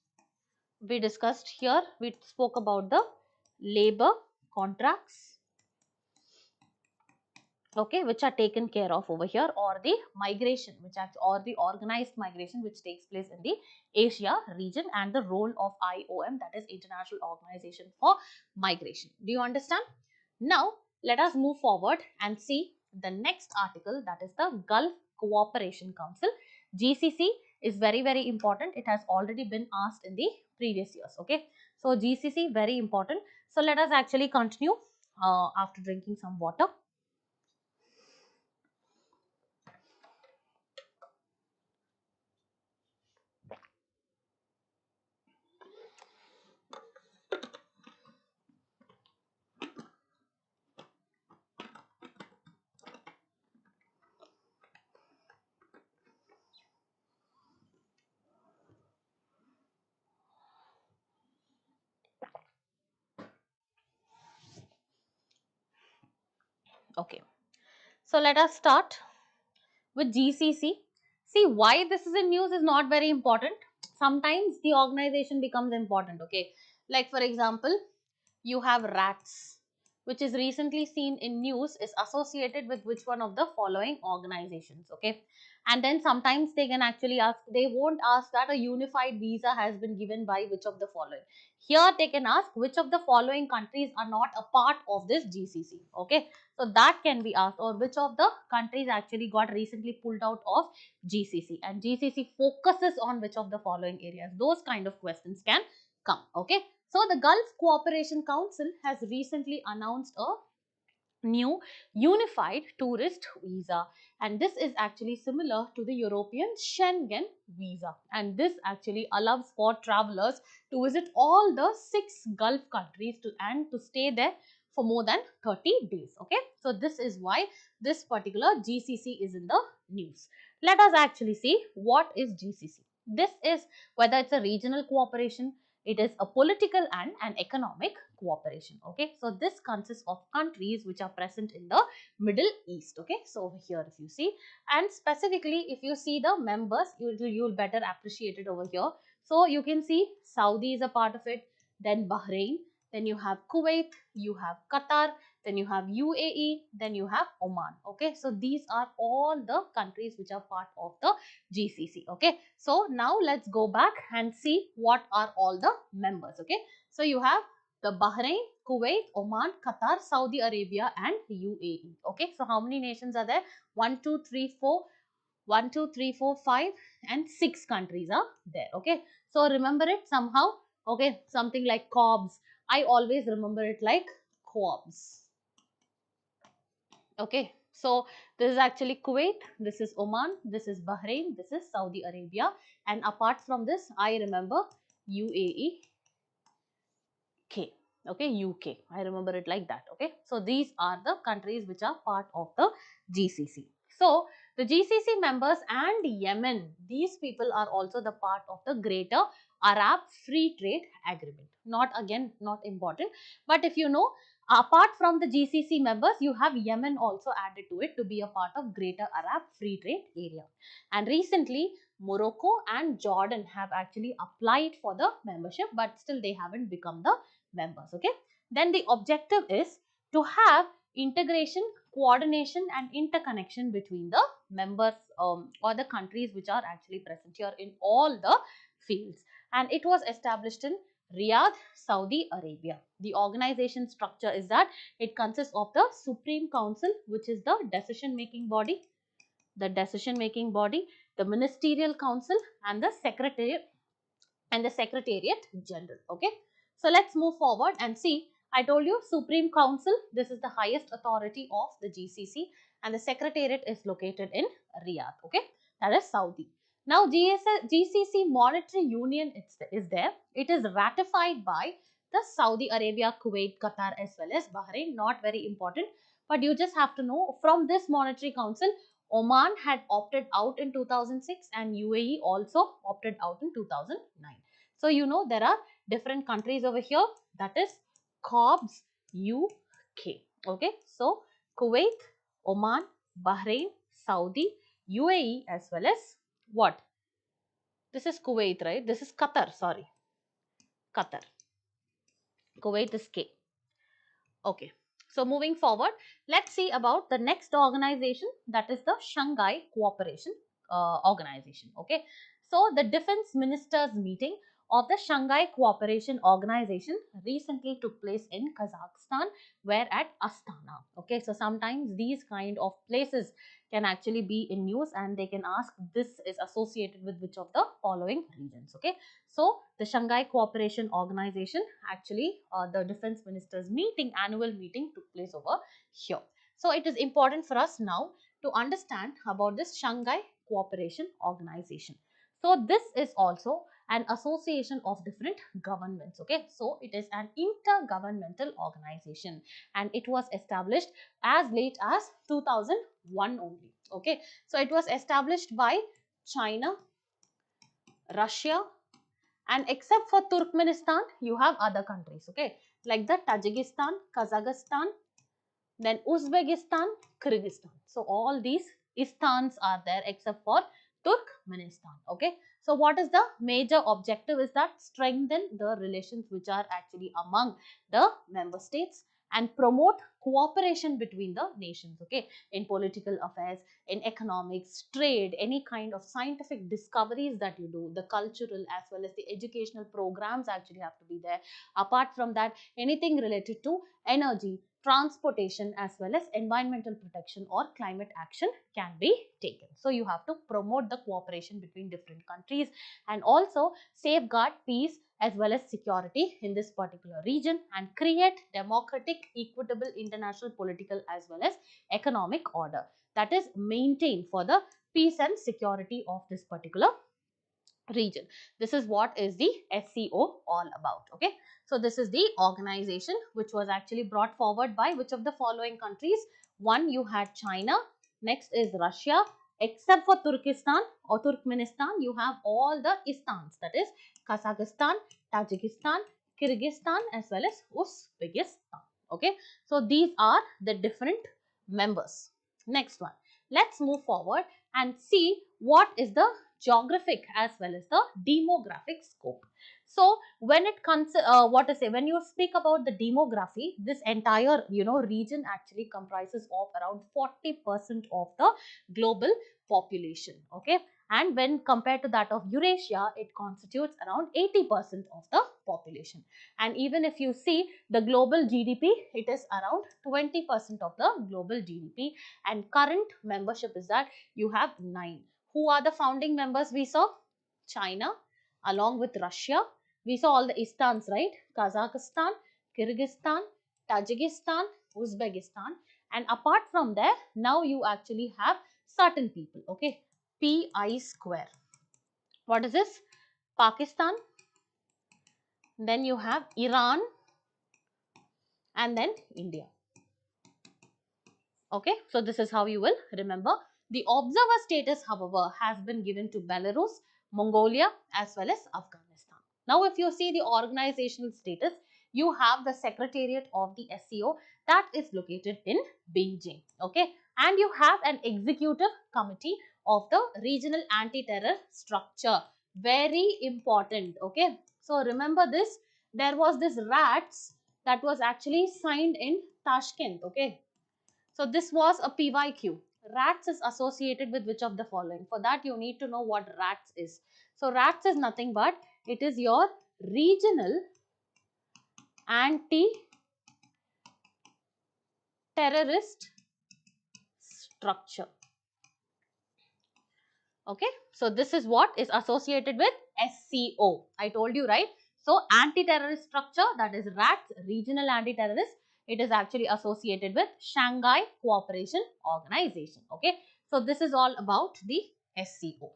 We discussed here, we spoke about the labor contracts, okay, which are taken care of over here, or the migration or the organized migration which takes place in the Asia region, and the role of IOM, that is International Organization for Migration. Do you understand? Now let us move forward and see the next article, that is the Gulf Cooperation Council. GCC is very, very important. It has already been asked in the previous years. Okay, so GCC very important. So let us actually continue after drinking some water. Okay, so let us start with GCC. See, why this is in news is not very important. Sometimes the organization becomes important. Okay, like for example, you have rats, which is recently seen in news, is associated with which one of the following organizations. Okay, and then sometimes they can actually ask, they won't ask that a unified visa has been given by which of the following. Here they can ask which of the following countries are not a part of this GCC. Okay, so that can be asked, or which of the countries actually got recently pulled out of GCC, and GCC focuses on which of the following areas. Those kind of questions can come. Okay, so the Gulf Cooperation Council has recently announced a new unified tourist visa, and this is actually similar to the European Schengen visa, and this actually allows for travelers to visit all the 6 Gulf countries and to stay there for more than 30 days. Okay, so this is why this particular GCC is in the news. Let us actually see what is GCC. This is whether it's a regional cooperation, it is a political and an economic cooperation. Okay, so this consists of countries which are present in the Middle East. Okay, so over here if you see, and specifically if you see the members, you will better appreciate it over here. So you can see Saudi is a part of it, then Bahrain, then you have Kuwait, you have Qatar, then you have UAE, then you have Oman. Okay, so these are all the countries which are part of the GCC. Okay, so now let's go back and see what are all the members. Okay, so you have the Bahrain, Kuwait, Oman, Qatar, Saudi Arabia and UAE. Okay, so how many nations are there? 1, 2, 3, 4. 1, 2, 3, 4, 5 and 6 countries are there. Okay, so remember it somehow. Okay, something like COBS. I always remember it like COBS. Okay, so this is actually Kuwait, this is Oman, this is Bahrain, this is Saudi Arabia, and apart from this, I remember UAE, K. Okay, UK. I remember it like that. Okay, so these are the countries which are part of the GCC. So the GCC members and Yemen, these people are also the part of the Greater Arab Free Trade Agreement. Not important, but if you know, apart from the GCC members, you have Yemen also added to it to be a part of Greater Arab Free Trade Area. And recently, Morocco and Jordan have actually applied for the membership, but still they haven't become the members. Okay, then the objective is to have integration, coordination and interconnection between the members or the countries which are actually present here in all the fields, and it was established in Riyadh, Saudi Arabia. The organization structure is that it consists of the Supreme Council, which is the decision making body, the Ministerial Council and the Secretariat General. Okay, so let's move forward and see. I told you Supreme Council, this is the highest authority of the GCC, and the Secretariat is located in Riyadh. Okay, that is Saudi. Now GCC Monetary Union is there. It is ratified by the Saudi Arabia, Kuwait, Qatar as well as Bahrain. Not very important, but you just have to know from this Monetary Council, Oman had opted out in 2006 and UAE also opted out in 2009. So you know there are different countries over here, that is COBS UK. Okay, so Kuwait, Oman, Bahrain, Saudi, UAE as well as what? This is Kuwait, right? This is Qatar, sorry. Qatar. Kuwait is K. Okay. So moving forward, let's see about the next organization, that is the Shanghai Cooperation Organization. Okay. So the defense ministers meeting of the Shanghai Cooperation Organization recently took place in Kazakhstan, where at Astana. Okay, so sometimes these kind of places can actually be in news and they can ask this is associated with which of the following regions. Okay, so the Shanghai Cooperation Organization, actually the defense ministers meeting, annual meeting took place over here. So it is important for us now to understand about this Shanghai Cooperation Organization. So this is also an association of different governments. Okay, so it is an intergovernmental organization and it was established as late as 2001 only. Okay, so it was established by China, Russia, and except for Turkmenistan, you have other countries. Okay, like the Tajikistan, Kazakhstan, then Uzbekistan, Kyrgyzstan. So all these istans are there except for Turkmenistan. Okay. So what is the major objective is that strengthen the relations which are actually among the member states and promote cooperation between the nations. Okay, in political affairs, in economics, trade, any kind of scientific discoveries that you do, the cultural as well as the educational programs actually have to be there. Apart from that, anything related to energy, transportation as well as environmental protection or climate action can be taken. So you have to promote the cooperation between different countries and also safeguard peace as well as security in this particular region and create democratic, equitable international political as well as economic order that is maintained for the peace and security of this particular region. This is what is the SCO all about. Okay, so this is the organization which was actually brought forward by which of the following countries? One, you had China, next is Russia, except for Turkestan or Turkmenistan, you have all the istans, that is Kazakhstan, Tajikistan, Kyrgyzstan as well as Uzbekistan. Okay, so these are the different members. Next one, let's move forward and see what is the geographic as well as the demographic scope. So when it comes, when you speak about the demography, this entire region actually comprises of around 40% of the global population. Okay, and when compared to that of Eurasia, it constitutes around 80% of the population. And even if you see the global GDP, it is around 20% of the global GDP. And current membership is that you have 9. Who are the founding members we saw? China along with Russia. We saw all the istans, right? Kazakhstan, Kyrgyzstan, Tajikistan, Uzbekistan. And apart from there, now you actually have certain people. Okay, PI square. What is this? Pakistan. Then you have Iran and then India. Okay, so this is how you will remember. The observer status, however, has been given to Belarus, Mongolia as well as Afghanistan. Now, if you see the organizational status, you have the secretariat of the SCO that is located in Beijing. Okay, and you have an executive committee of the regional anti-terror structure. Very important. Okay, so remember this. There was this RATS that was actually signed in Tashkent. Okay, so this was a PYQ. RATS is associated with which of the following? For that you need to know what RATS is. So RATS is nothing but it is your regional anti-terrorist structure. Okay, so this is what is associated with SCO. I told you, right? So anti-terrorist structure, that is RATS, regional anti-terrorist, it is actually associated with Shanghai Cooperation Organization. Okay, so this is all about the SCO.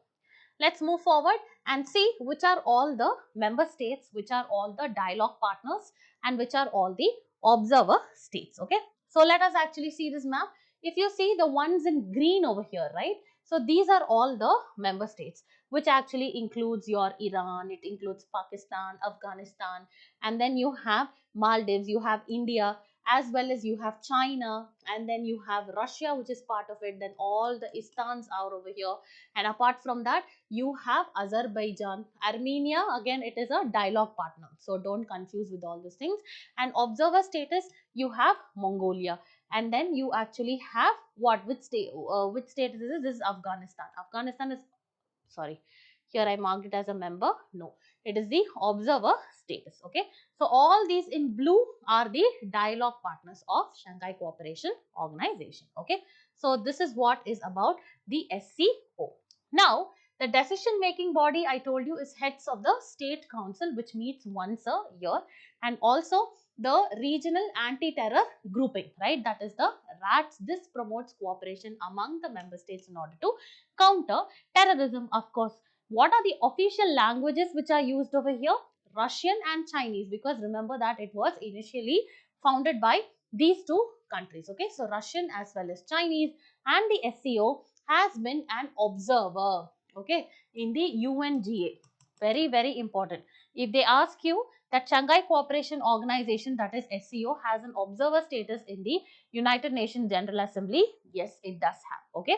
Let's move forward and see which are all the member states, which are all the dialogue partners and which are all the observer states. Okay, so let us actually see this map. If you see the ones in green over here, right? So these are all the member states, which actually includes your Iran, it includes Pakistan, Afghanistan, and then you have Maldives, you have India, as well as you have China, and then you have Russia, which is part of it. Then all the istans are over here. And apart from that, you have Azerbaijan, Armenia, again it is a dialogue partner. So don't confuse with all these things. And observer status, you have Mongolia. And then you actually have what, which state is this? This is Afghanistan. Afghanistan is, sorry, Here I marked it as a member. No, it is the observer status. Okay. So all these in blue are the dialogue partners of Shanghai Cooperation Organization. Okay. So this is what is about the SCO. Now, the decision making body I told you is heads of the State Council, which meets once a year, and also the regional anti-terror grouping, right? That is the RATS. This promotes cooperation among the member states in order to counter terrorism. Of course, what are the official languages which are used over here? Russian and Chinese, because remember that it was initially founded by these two countries. Okay, so Russian as well as Chinese, and the SCO has been an observer, okay, in the UNGA. Very, very important. If they ask you that Shanghai Cooperation Organization, that is SCO, has an observer status in the United Nations General Assembly, yes, it does have. Okay.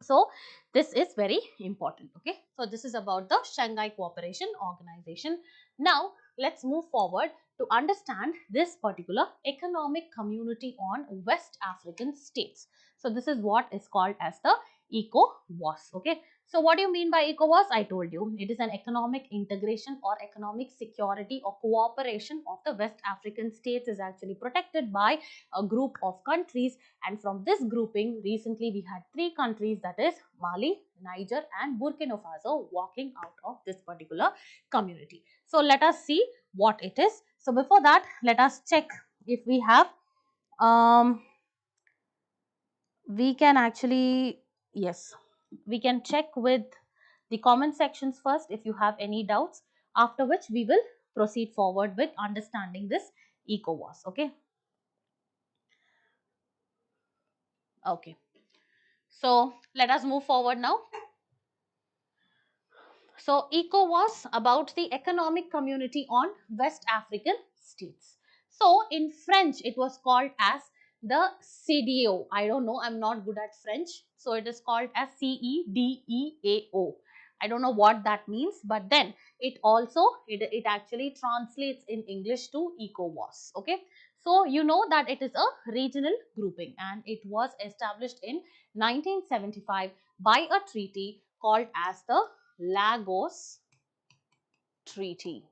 So this is very important. Okay. So this is about the Shanghai Cooperation Organization. Now let's move forward to understand this particular economic community on West African states. So this is what is called as the ECOWAS. Okay. So what do you mean by ECOWAS? I told you it is an economic integration or economic security or cooperation of the West African states, is actually protected by a group of countries, and from this grouping recently we had three countries, that is Mali, Niger and Burkina Faso, walking out of this particular community. So let us see what it is. So before that, let us check if we have we can actually, yes, we can check with the comment sections first if you have any doubts, after which we will proceed forward with understanding this ECOWAS. Okay. Okay. So let us move forward now. So ECOWAS, about the economic community on West African states. So in French it was called as the CEDEAO. I don't know, I'm not good at French. So it is called as CEDEAO. I don't know what that means, but then it also, it actually translates in English to ECOWAS. Okay. So you know that it is a regional grouping, and it was established in 1975 by a treaty called as the Lagos Treaty.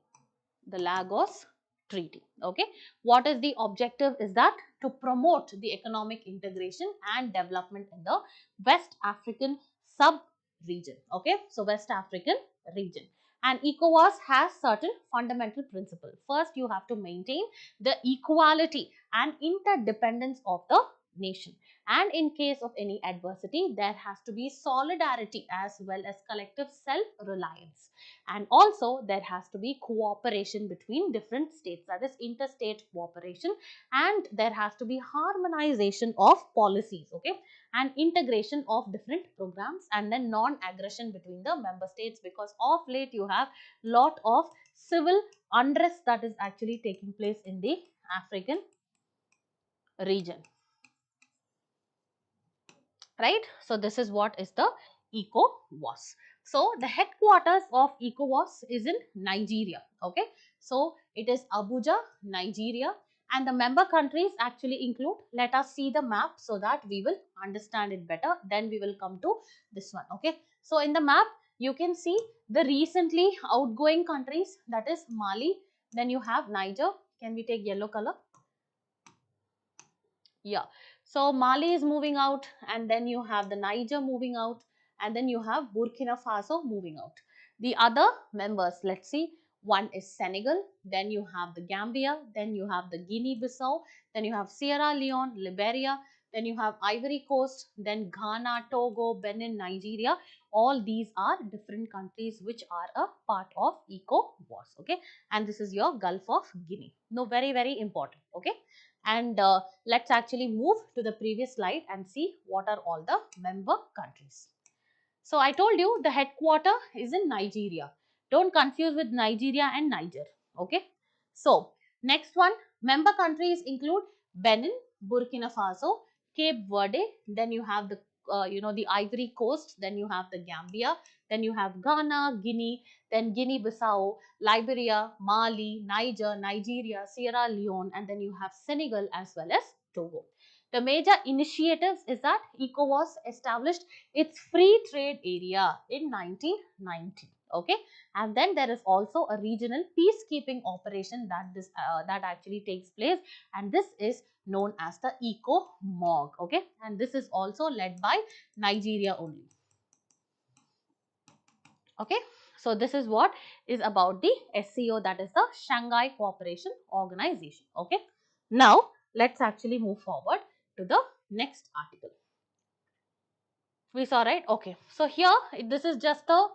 The Lagos Treaty. Okay. What is the objective? Is that to promote the economic integration and development in the West African sub-region. Okay. So West African region. And ECOWAS has certain fundamental principles. First, you have to maintain the equality and interdependence of the nation, and in case of any adversity there has to be solidarity as well as collective self-reliance, and also there has to be cooperation between different states, that is interstate cooperation, and there has to be harmonization of policies, okay, and integration of different programs, and then non-aggression between the member states, because of late you have lot of civil unrest that is actually taking place in the African region, right? So this is what is the ECOWAS. So the headquarters of ECOWAS is in Nigeria. Okay. So it is Abuja, Nigeria, and the member countries actually include, let us see the map so that we will understand it better. Then we will come to this one. Okay. So in the map, you can see the recently outgoing countries, that is Mali. Then you have Niger. Can we take yellow color? Yeah. So Mali is moving out, and then you have the Niger moving out, and then you have Burkina Faso moving out. The other members, let's see, one is Senegal, then you have the Gambia, then you have the Guinea-Bissau, then you have Sierra Leone, Liberia, then you have Ivory Coast, then Ghana, Togo, Benin, Nigeria. All these are different countries which are a part of ECOWAS, okay? And this is your Gulf of Guinea. No, very, very important, okay? And let's actually move to the previous slide and see what are all the member countries. So I told you the headquarter is in Nigeria. Don't confuse with Nigeria and Niger. Okay. So next one, member countries include Benin, Burkina Faso, Cape Verde. Then you have the the Ivory Coast. Then you have the Gambia. Then you have Ghana, Guinea. Then Guinea-Bissau, Liberia, Mali, Niger, Nigeria, Sierra Leone, and then you have Senegal as well as Togo. The major initiatives is that ECOWAS established its free trade area in 1990. Okay, and then there is also a regional peacekeeping operation that actually takes place, and this is known as the ECOMOG. Okay, and this is also led by Nigeria only. Okay, so this is what is about the SCO, that is the Shanghai Cooperation Organization. Okay, now let's actually move forward to the next article. We saw, right? Okay, so here this is just the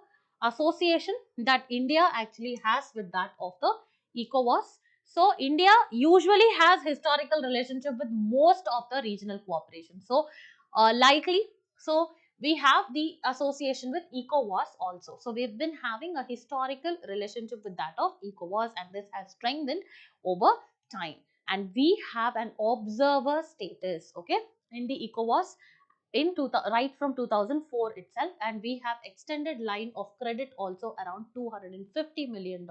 association that India actually has with that of the ECOWAS. So India usually has historical relationship with most of the regional cooperation. So likely, so we have the association with ECOWAS also. So we've been having a historical relationship with that of ECOWAS, and this has strengthened over time. And we have an observer status, okay, in the ECOWAS right from 2004 itself, and we have extended line of credit also around $250 million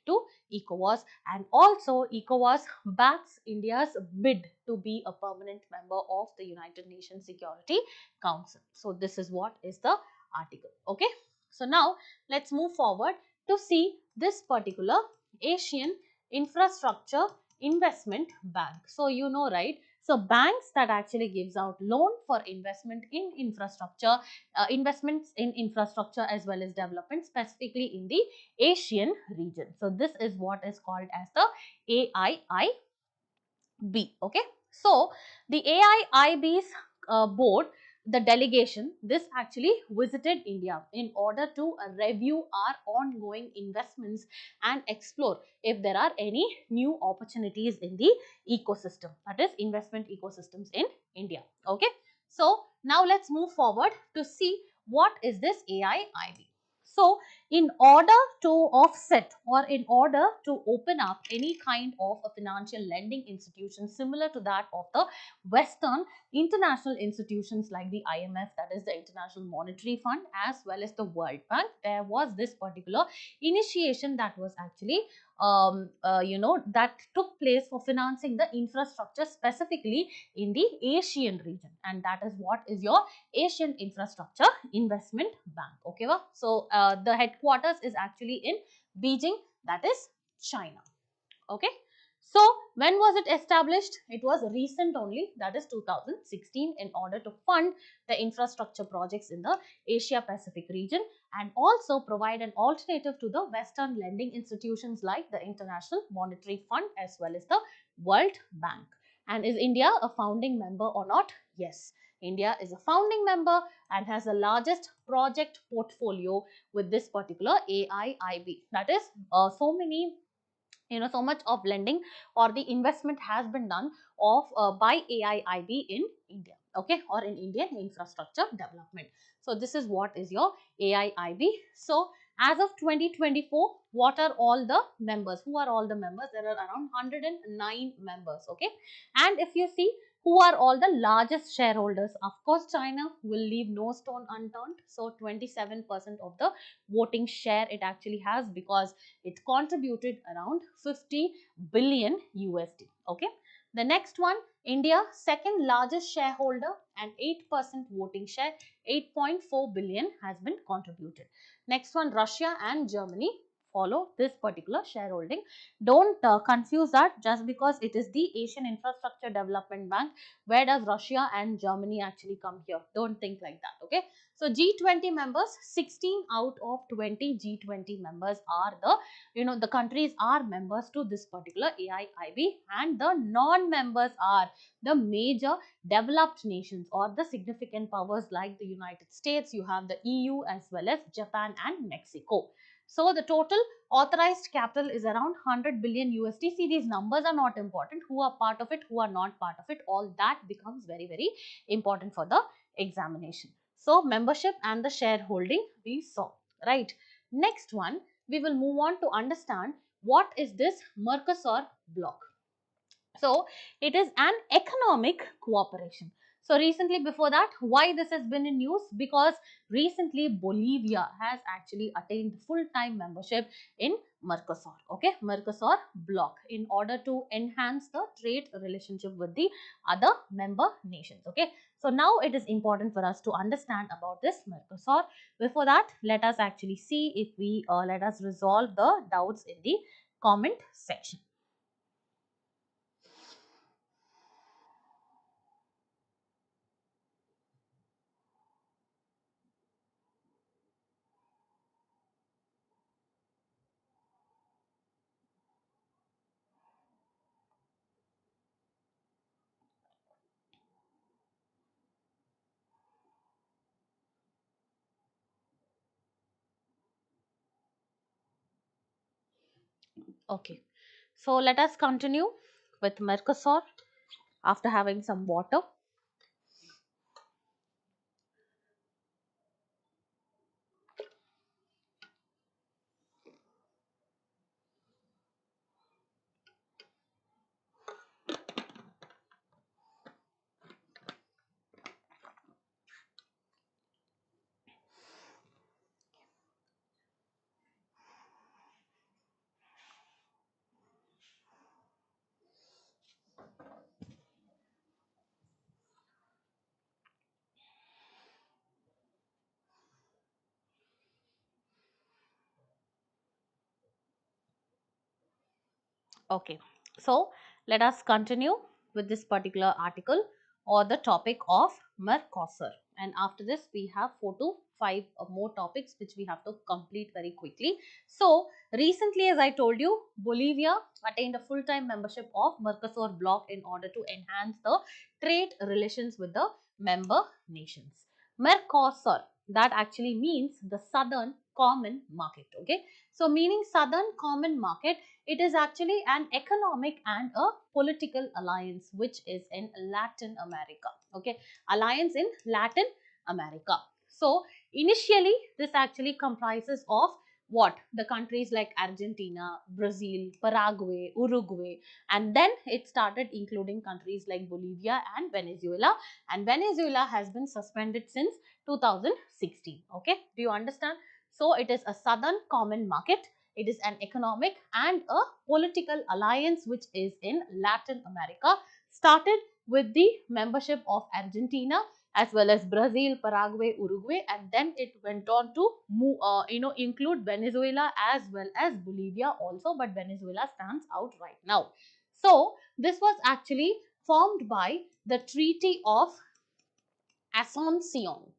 to ECOWAS, and also ECOWAS backs India's bid to be a permanent member of the United Nations Security Council. So this is what is the article. Okay, so now let's move forward to see this particular Asian Infrastructure Investment Bank. So you know, right? So banks that actually gives out loan for investment in infrastructure, investments in infrastructure as well as development, specifically in the Asian region. So this is what is called as the AII B. Okay, so the AIIB's board, the delegation, this actually visited India in order to review our ongoing investments and explore if there are any new opportunities in the ecosystem, that is investment ecosystems in India. Okay, so now let's move forward to see what is this AIIB. So in order to offset or in order to open up any kind of a financial lending institution similar to that of the Western international institutions like the IMF, that is the International Monetary Fund, as well as the World Bank, there was this particular initiation that was actually that took place for financing the infrastructure specifically in the Asian region, and that is what is your Asian Infrastructure Investment Bank. Okay, so the headquarters is actually in Beijing, that is China. Okay, so when was it established? It was recent only, that is 2016, in order to fund the infrastructure projects in the Asia Pacific region and also provide an alternative to the Western lending institutions like the International Monetary Fund as well as the World Bank. And is India a founding member or not? Yes, India is a founding member and has the largest project portfolio with this particular AIIB. That is so much of lending or the investment has been done of by AIIB in India, okay, or in Indian infrastructure development. So this is what is your AIIB. So as of 2024, what are all the members? Who are all the members? There are around 109 members, okay. And if you see who are all the largest shareholders, of course China will leave no stone unturned. So 27% of the voting share it actually has, because it contributed around 50 billion USD. Okay. The next one, India, second largest shareholder and 8% voting share, 8.4 billion has been contributed. Next one, Russia and Germany follow this particular shareholding. Don't confuse that just because it is the Asian Infrastructure Development Bank. Where does Russia and Germany actually come here? Don't think like that. Okay. So G20 members, 16 out of 20 G20 members are the countries are members to this particular AIIB, and the non-members are the major developed nations or the significant powers like the United States. You have the EU as well as Japan and Mexico. So the total authorized capital is around 100 billion USD. See, these numbers are not important. Who are part of it, who are not part of it, all that becomes very, very important for the examination. So membership and the shareholding we saw, right? Next one, we will move on to understand what is this Mercosur bloc. So it is an economic cooperation. So recently, before that, why this has been in news? Because recently Bolivia has actually attained full-time membership in Mercosur, okay, Mercosur bloc, in order to enhance the trade relationship with the other member nations, okay. So now it is important for us to understand about this Mercosur. Before that, let us actually see if we let us resolve the doubts in the comment section. Okay, so let us continue with Mercosur after having some water. Okay, so let us continue with this particular article or the topic of Mercosur. And after this, we have 4 to 5 more topics which we have to complete very quickly. So, recently, as I told you, Bolivia attained a full-time membership of Mercosur bloc in order to enhance the trade relations with the member nations. Mercosur, that actually means the Southern Common Market. Okay, so meaning Southern Common Market, it is actually an economic and a political alliance which is in Latin America. Okay, alliance in Latin America. So initially this actually comprises of what? The countries like Argentina, Brazil, Paraguay, Uruguay, and then it started including countries like Bolivia and Venezuela, and Venezuela has been suspended since 2016. Okay, do you understand? So it is a Southern Common Market, it is an economic and a political alliance which is in Latin America, started with the membership of Argentina as well as Brazil, Paraguay, Uruguay, and then it went on to move, include Venezuela as well as Bolivia also, but Venezuela stands out right now. So this was actually formed by the Treaty of Asuncion.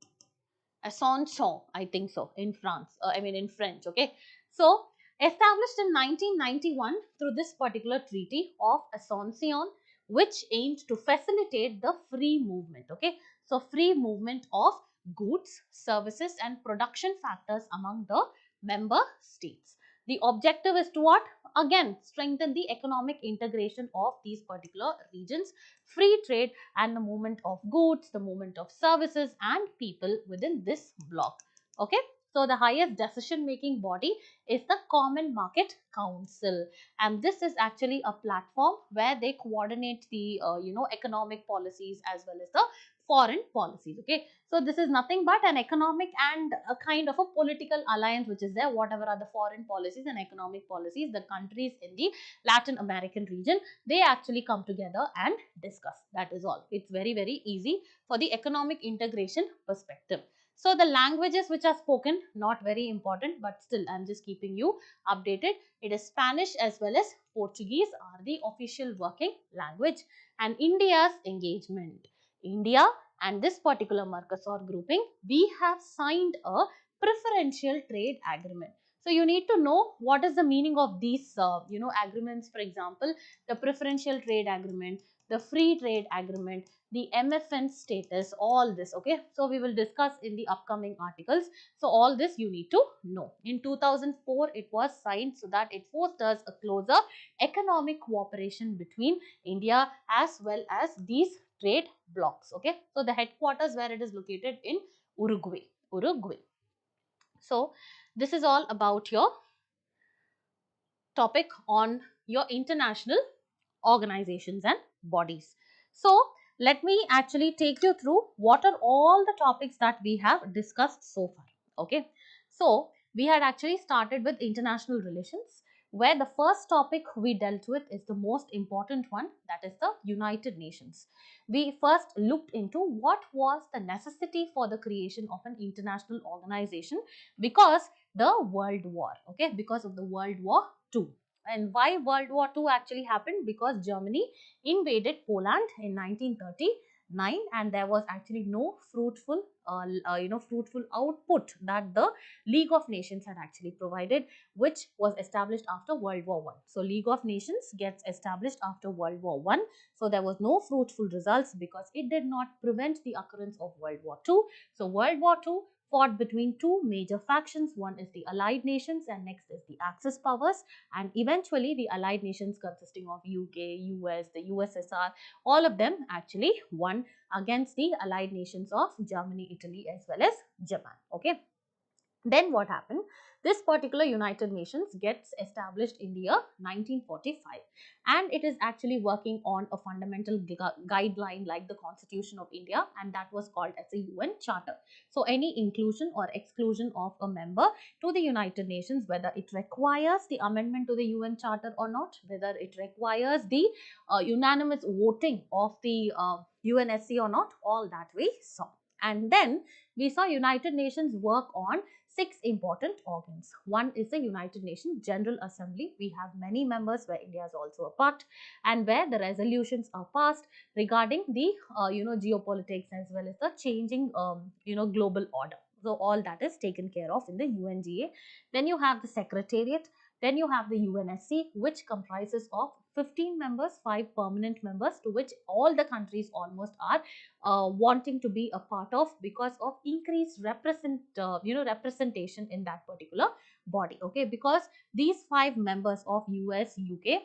Ascension, I think so, in France, in French, okay. So, established in 1991 through this particular treaty of Ascension, which aimed to facilitate the free movement, okay. So, free movement of goods, services and production factors among the member states. The objective is to what? Again, strengthen the economic integration of these particular regions, free trade and the movement of goods, the movement of services and people within this block. Okay. So, the highest decision making body is the Common Market Council, and this is actually a platform where they coordinate the economic policies as well as the foreign policies. Okay. So, this is nothing but an economic and a kind of a political alliance which is there. Whatever are the foreign policies and economic policies, the countries in the Latin American region, they actually come together and discuss. That is all. It's very, very easy for the economic integration perspective. So the languages which are spoken, not very important, but still I'm just keeping you updated. It is Spanish as well as Portuguese are the official working language. And India's engagement. India and this particular Mercosur grouping, we have signed a preferential trade agreement. So you need to know what is the meaning of these, agreements. For example, the preferential trade agreement, the free trade agreement, the MFN status, all this. Okay, so we will discuss in the upcoming articles. So all this you need to know. In 2004, it was signed so that it fosters a closer economic cooperation between India as well as these trade blocks. Okay, so the headquarters where it is located in Uruguay. Uruguay. So this is all about your topic on your international organizations and bodies. So let me actually take you through what are all the topics that we have discussed so far. Okay, so we had actually started with international relations, where the first topic we dealt with is the most important one, that is the United Nations. We first looked into what was the necessity for the creation of an international organization because the World War, okay, because of the World War II. And why World War II actually happened? Because Germany invaded Poland in 1939, and there was actually no fruitful output that the League of Nations had actually provided, which was established after World War One. So League of Nations gets established after World War One. So there was no fruitful results because it did not prevent the occurrence of World War Two. So World War Two fought between two major factions. One is the Allied nations and next is the Axis powers, and eventually the Allied nations consisting of UK, US, the USSR, all of them actually won against the Allied nations of Germany, Italy as well as Japan. Okay. Then what happened? This particular United Nations gets established in the year 1945, and it is actually working on a fundamental guideline like the Constitution of India, and that was called as a UN Charter. So any inclusion or exclusion of a member to the United Nations, whether it requires the amendment to the UN Charter or not, whether it requires the unanimous voting of the UNSC or not, all that we saw. And then we saw United Nations work on six important organs. One is the United Nations General Assembly. We have many members where India is also a part, and where the resolutions are passed regarding the geopolitics as well as the changing global order. So all that is taken care of in the UNGA. Then you have the Secretariat. Then you have the UNSC, which comprises of 15 members, 5 permanent members, to which all the countries almost are wanting to be a part of because of increased representation in that particular body. Okay, because these 5 members of US, UK,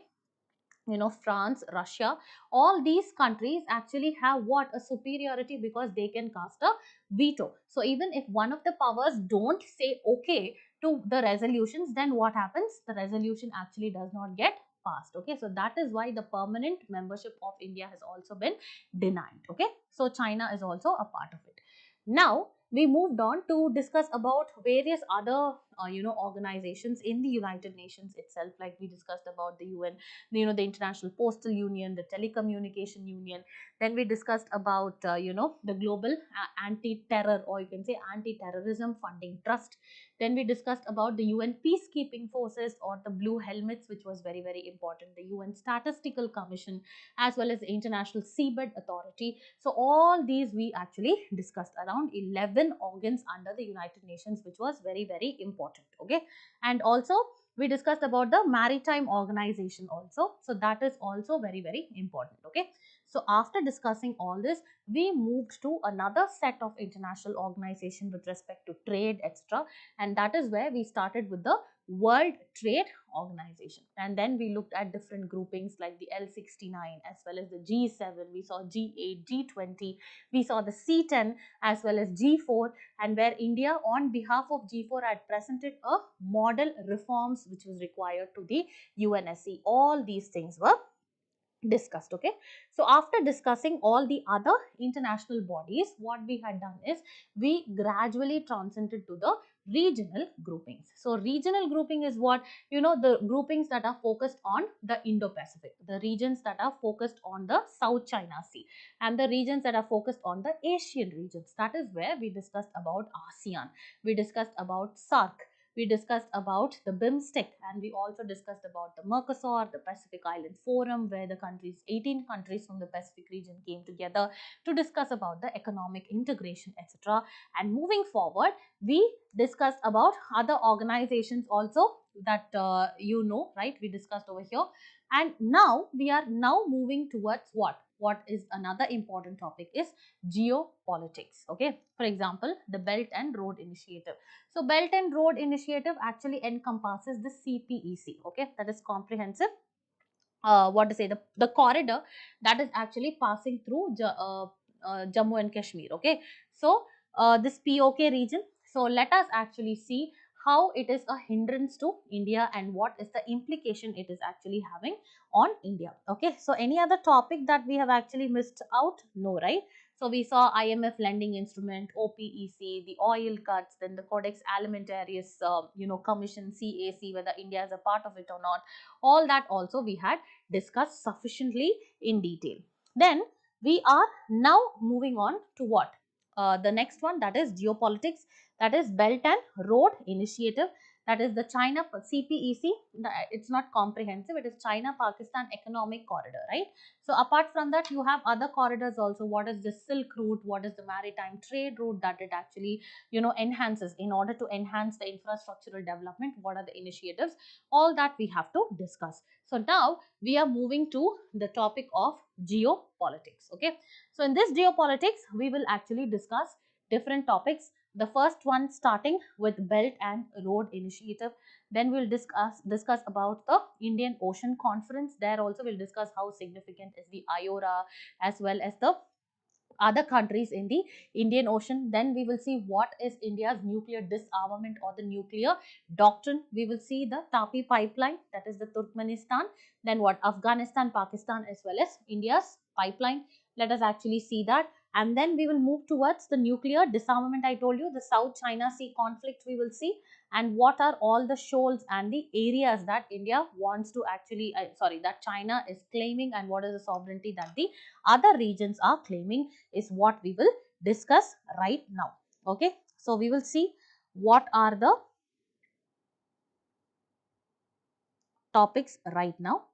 France, Russia, all these countries actually have what? A superiority because they can cast a veto. So even if one of the powers don't say okay to the resolutions, then what happens? The resolution actually does not get passed. Okay, so that is why the permanent membership of India has also been denied. Okay, so China is also a part of it. Now we moved on to discuss about various other organizations in the United Nations itself, like we discussed about the UN, the International Postal Union, the Telecommunication Union. Then we discussed about the Global Anti-Terror, or you can say Anti-Terrorism Funding Trust. Then we discussed about the UN Peacekeeping Forces, or the Blue Helmets, which was very, very important, the UN Statistical Commission, as well as the International Seabed Authority. So all these we actually discussed, around 11 organs under the United Nations, which was very, very important. Okay, and also we discussed about the Maritime Organization also. So that is also very, very important. Okay, so after discussing all this, we moved to another set of international organization with respect to trade, etc. And that is where we started with the World Trade Organization. And then we looked at different groupings like the L69 as well as the G7. We saw G8, G20. We saw the C10 as well as G4, and where India on behalf of G4 had presented a model reforms which was required to the UNSC. All these things were discussed. Okay, so after discussing all the other international bodies, what we had done is we gradually transcended to the regional groupings. So regional grouping is what, the groupings that are focused on the Indo-Pacific, the regions that are focused on the South China Sea, and the regions that are focused on the Asian regions. That is where we discussed about ASEAN, we discussed about SARC, we discussed about the BIMSTEC, and we also discussed about the Mercosur, the Pacific Island Forum, where the 18 countries from the Pacific region came together to discuss about the economic integration, etc. And moving forward, we discussed about other organizations also that right, we discussed over here. And now we are now moving towards what is another important topic is geopolitics. Okay, for example, the Belt and Road Initiative. So Belt and Road Initiative actually encompasses the CPEC, okay, that is comprehensive, the corridor that is actually passing through Jammu and Kashmir. Okay, so this POK region. So let us actually see how it is a hindrance to India and what is the implication it is actually having on India. Okay, so any other topic that we have actually missed out? No, right? So we saw IMF lending instrument, OPEC, the oil cuts, then the Codex Alimentarius, commission, CAC, whether India is a part of it or not. All that also we had discussed sufficiently in detail. Then we are now moving on to what? The next one, that is geopolitics, that is Belt and Road Initiative, that is the China CPEC. It's not comprehensive, it is China Pakistan Economic Corridor, right? So apart from that, you have other corridors also. What is the Silk Route? What is the maritime trade route that it actually enhances in order to enhance the infrastructural development? What are the initiatives? All that we have to discuss. So now we are moving to the topic of geopolitics. Okay, so in this geopolitics, we will actually discuss different topics. The first one starting with Belt and Road Initiative. Then we'll discuss about the Indian Ocean Conference. There also we'll discuss how significant is the IORA as well as the other countries in the Indian Ocean. Then we will see what is India's nuclear disarmament or the nuclear doctrine. We will see the Tapi pipeline, that is the Turkmenistan. Then what? Afghanistan, Pakistan as well as India's pipeline. Let us actually see that. And then we will move towards the nuclear disarmament. I told you the South China Sea conflict we will see, and what are all the shoals and the areas that India wants to actually, that China is claiming, and what is the sovereignty that the other regions are claiming is what we will discuss right now. Okay, so we will see what are the topics right now.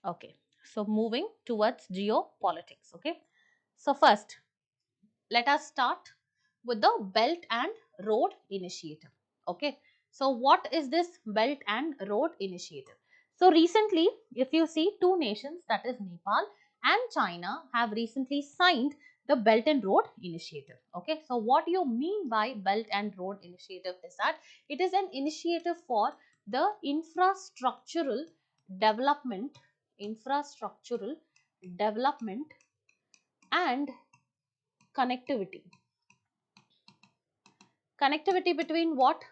Okay, so moving towards geopolitics. Okay, so first let us start with the Belt and Road Initiative. Okay, so what is this Belt and Road Initiative? So recently, if you see, two nations, that is Nepal and China, have recently signed the Belt and Road Initiative. Okay, so what you mean by Belt and Road Initiative is that it is an initiative for the development infrastructural development and connectivity. Connectivity between what?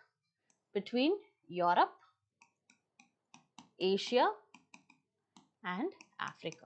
Between Europe, Asia and Africa.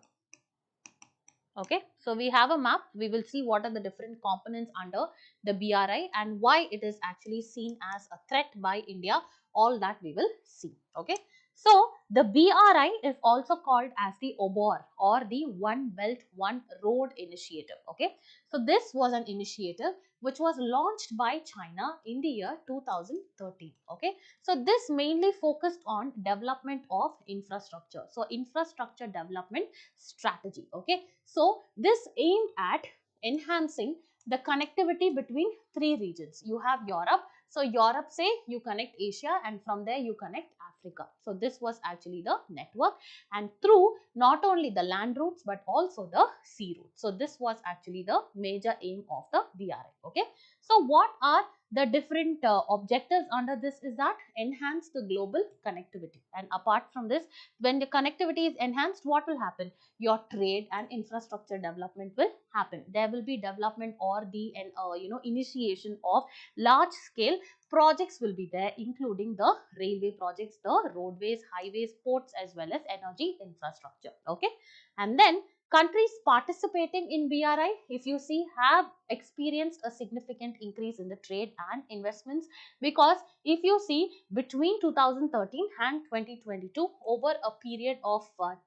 Okay, so we have a map. We will see what are the different components under the BRI and why it is actually seen as a threat by India. All that we will see. Okay, so the BRI is also called as the OBOR or the One Belt One Road Initiative. Okay, so this was an initiative which was launched by China in the year 2013. Okay, so this mainly focused on development of infrastructure. So infrastructure development strategy. Okay, so this aimed at enhancing the connectivity between three regions. You have Europe. So Europe, say you connect Asia, and from there you connect Africa. So this was actually the network, and through not only the land routes but also the sea routes. So this was actually the major aim of the BRI. Okay, so what are the different objectives under this is that enhance the global connectivity. And apart from this, when the connectivity is enhanced, what will happen? Your trade and infrastructure development will happen. There will be development or the initiation of large scale projects will be there, including the railway projects, the roadways, highways, ports as well as energy infrastructure. Okay, and then countries participating in BRI, if you see, have experienced a significant increase in the trade and investments, because if you see between 2013 and 2022, over a period of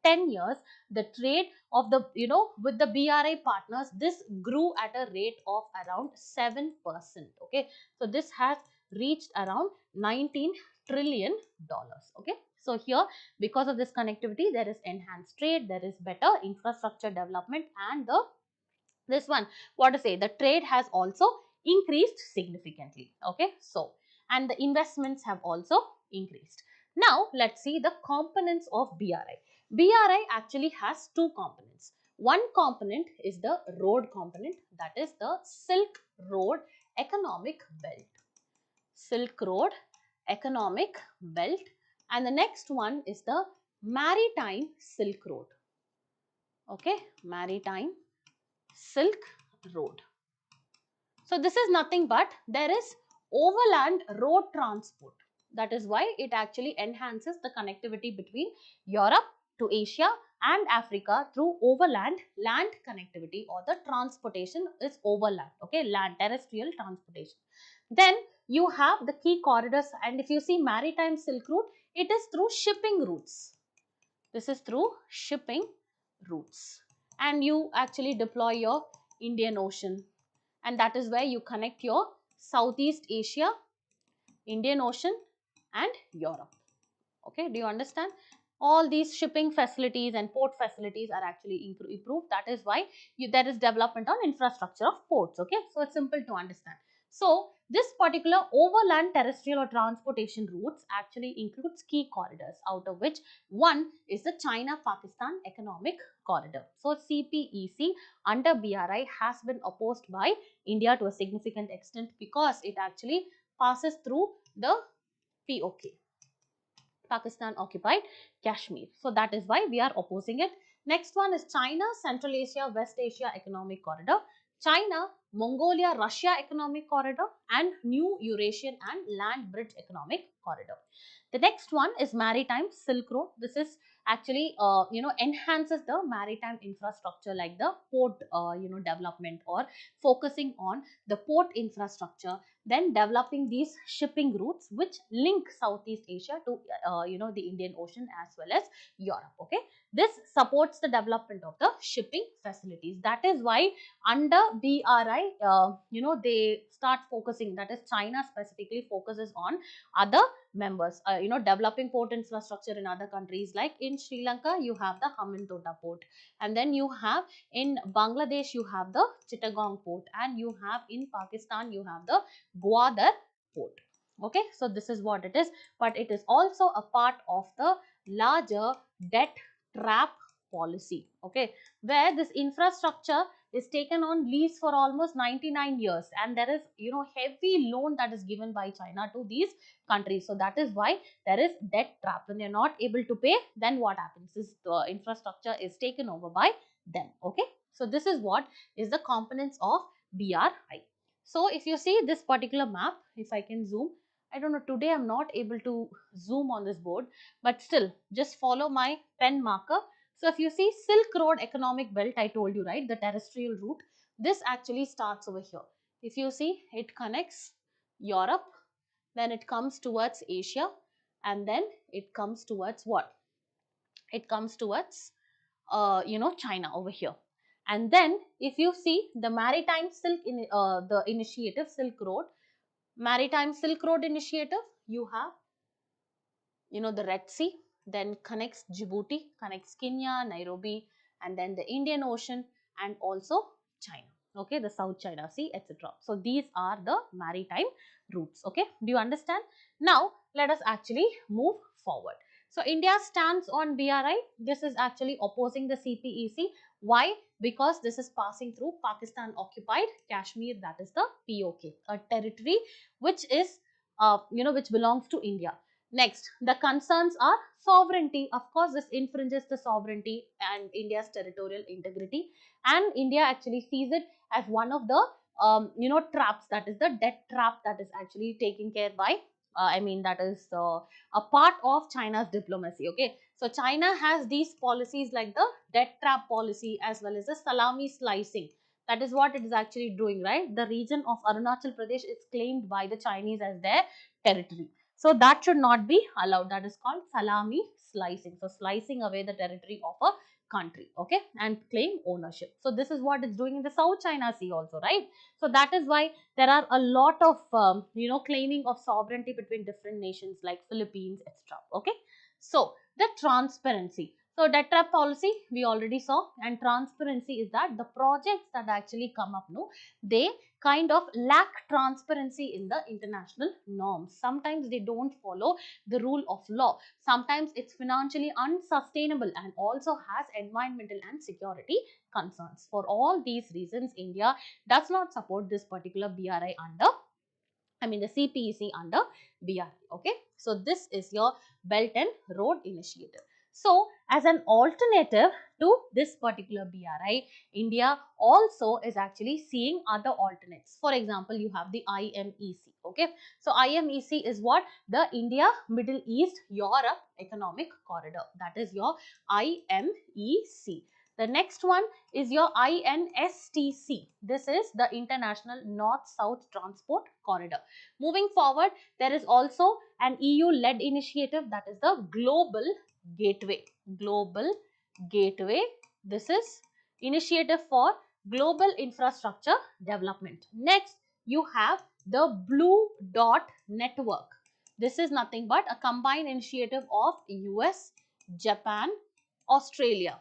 10 years, the trade of the with the BRI partners, this grew at a rate of around 7%. Okay, so this has reached around 19 trillion dollars. Okay, so here, because of this connectivity, there is enhanced trade, there is better infrastructure development, and this one, what to say, the trade has also increased significantly. Okay, so and the investments have also increased. Now let's see the components of BRI. BRI actually has two components. One component is the road component, that is the Silk Road Economic Belt. Silk Road Economic Belt, and the next one is the Maritime Silk Road. Okay, Maritime Silk Road. So this is nothing but there is overland road transport. That is why it actually enhances the connectivity between Europe to Asia and Africa through overland land connectivity, or the transportation is overland. Okay, land terrestrial transportation. Then you have the key corridors, and if you see Maritime Silk Route, it is through shipping routes. This is through shipping routes, and you actually deploy your Indian Ocean, and that is where you connect your Southeast Asia, Indian Ocean and Europe. Okay, do you understand? All these shipping facilities and port facilities are actually improved. That is why there is development on infrastructure of ports. Okay, so it's simple to understand. So this particular overland terrestrial or transportation routes actually includes key corridors, out of which one is the China-Pakistan Economic Corridor. So CPEC under BRI has been opposed by India to a significant extent because it actually passes through the POK. Pakistan occupied Kashmir. So that is why we are opposing it. Next one is China, Central Asia, West Asia Economic Corridor, China, Mongolia, Russia Economic Corridor, and New Eurasian and Land Bridge Economic Corridor. The next one is Maritime Silk Road. This is actually enhances the maritime infrastructure like the port development, or focusing on the port infrastructure, then developing these shipping routes which link Southeast Asia to the Indian Ocean as well as Europe. Okay, this supports the development of the shipping facilities. That is why under BRI they start focusing, that is China specifically focuses on other members, developing port infrastructure in other countries. Like in Sri Lanka you have the Hambantota port, and then you have in Bangladesh you have the Chittagong port, and you have in Pakistan you have the Gwadar port. Okay, so this is what it is, but it is also a part of the larger debt trap policy. Okay, where this infrastructure is taken on lease for almost 99 years, and there is heavy loan that is given by China to these countries. So that is why there is debt trap. When they are not able to pay, then what happens is the infrastructure is taken over by them. Okay, so this is what is the components of BRI. So if you see this particular map, if I can zoom, I don't know, today I'm not able to zoom on this board, but still just follow my pen marker. So if you see Silk Road Economic Belt, I told you, right, the terrestrial route, this actually starts over here. If you see, it connects Europe, then it comes towards Asia, and then it comes towards what? It comes towards China over here. And then if you see the Maritime Silk the initiative Silk Road, Maritime Silk Road initiative, you have the Red Sea, then connects Djibouti, connects Kenya, Nairobi, and then the Indian Ocean, and also China. Okay, the South China Sea, etc. So these are the maritime routes. Okay, do you understand? Now let us actually move forward. So India stands on BRI. This is actually opposing the CPEC. Why? Because this is passing through Pakistan occupied Kashmir, that is the POK, a territory which is which belongs to India. Next, the concerns are sovereignty. Of course, this infringes the sovereignty and India's territorial integrity, and India actually sees it as one of the traps, that is the debt trap that is actually taken care by that is a part of China's diplomacy. Okay, so China has these policies like the debt trap policy as well as the salami slicing. That is what it is actually doing, right? The region of Arunachal Pradesh is claimed by the Chinese as their territory. So that should not be allowed. That is called salami slicing. So slicing away the territory of a country, okay, and claim ownership. So this is what it's doing in the South China Sea also, right? So that is why there are a lot of claiming of sovereignty between different nations like Philippines, etc. Okay, so the transparency. So debt trap policy we already saw, and transparency is that the projects that actually come up, no, they kind of lack transparency in the international norms. Sometimes they don't follow the rule of law. Sometimes it's financially unsustainable and also has environmental and security concerns. For all these reasons, India does not support this particular BRI under the CPEC under BRI. Okay, so this is your Belt and Road Initiative. So, as an alternative to this particular BRI, India also is actually seeing other alternates. For example, you have the IMEC. Okay, so IMEC is what? The India Middle East Europe Economic Corridor. That is your IMEC. The next one is your INSTC. This is the International North-South Transport Corridor. Moving forward, there is also an EU-led initiative, that is the Global Gateway. Global Gateway. This is initiative for global infrastructure development. Next, you have the Blue Dot Network. This is nothing but a combined initiative of US, Japan, Australia.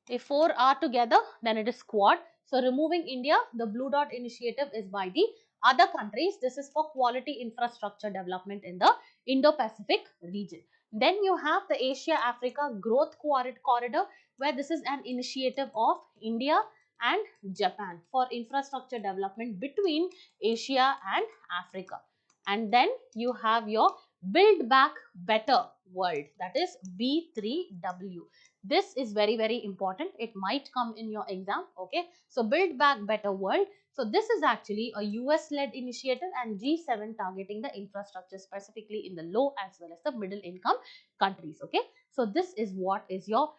If four are together, then it is Quad. So, removing India, the Blue Dot initiative is by the other countries. This is for quality infrastructure development in the Indo-Pacific region. Then you have the Asia-Africa Growth Corridor, where this is an initiative of India and Japan for infrastructure development between Asia and Africa. And then you have your Build Back Better World, that is B3W. This is very, very important. It might come in your exam. Okay, so Build Back Better World. So this is actually a US-led initiative and G7 targeting the infrastructure specifically in the low as well as the middle income countries. Okay, so this is what is your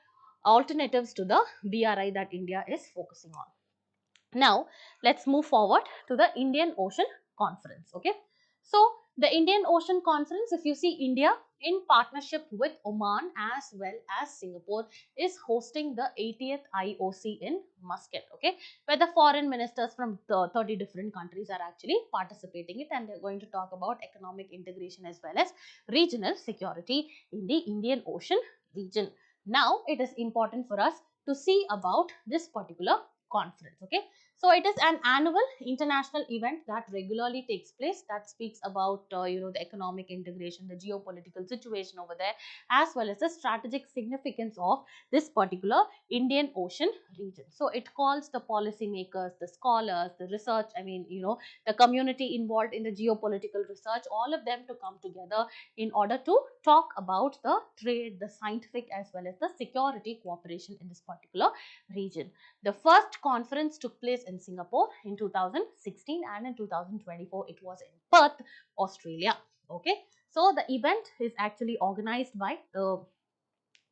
alternatives to the BRI that India is focusing on. Now, let's move forward to the Indian Ocean Conference. Okay, so the Indian Ocean Conference, if you see, India in partnership with Oman as well as Singapore is hosting the 80th IOC in Muscat. Okay, where the foreign ministers from 30 different countries are actually participating it, and they're going to talk about economic integration as well as regional security in the Indian Ocean region. Now, it is important for us to see about this particular conference. Okay, so it is an annual international event that regularly takes place, that speaks about the economic integration, the geopolitical situation over there, as well as the strategic significance of this particular Indian Ocean region. So it calls the policymakers, the scholars, the research, the community involved in the geopolitical research, all of them to come together in order to talk about the trade, the scientific as well as the security cooperation in this particular region. The first conference took place in Singapore in 2016, and in 2024 it was in Perth, Australia. Okay, so the event is actually organized by the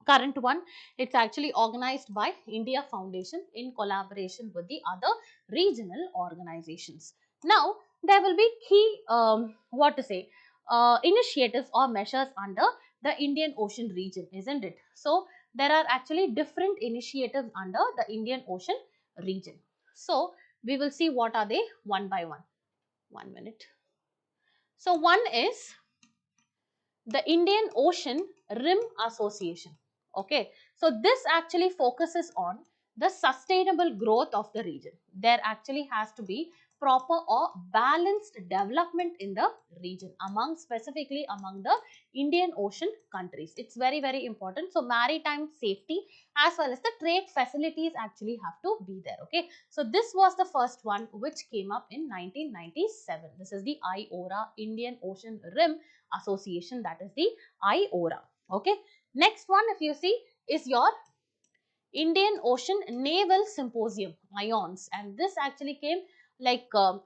current one. It's actually organized by India Foundation in collaboration with the other regional organizations. Now, there will be key initiatives or measures under the Indian Ocean region, isn't it? So there are actually different initiatives under the Indian Ocean region. So we will see what are they one by one. 1 minute. So one is the Indian Ocean Rim Association. Okay, so this actually focuses on the sustainable growth of the region. There actually has to be proper or balanced development in the region specifically among the Indian Ocean countries. It's very, very important. So maritime safety as well as the trade facilities actually have to be there. Okay, so this was the first one which came up in 1997. This is the IORA, Indian Ocean Rim Association, that is the IORA. Okay, next one, if you see, is your Indian Ocean Naval Symposium, IONS, and this actually came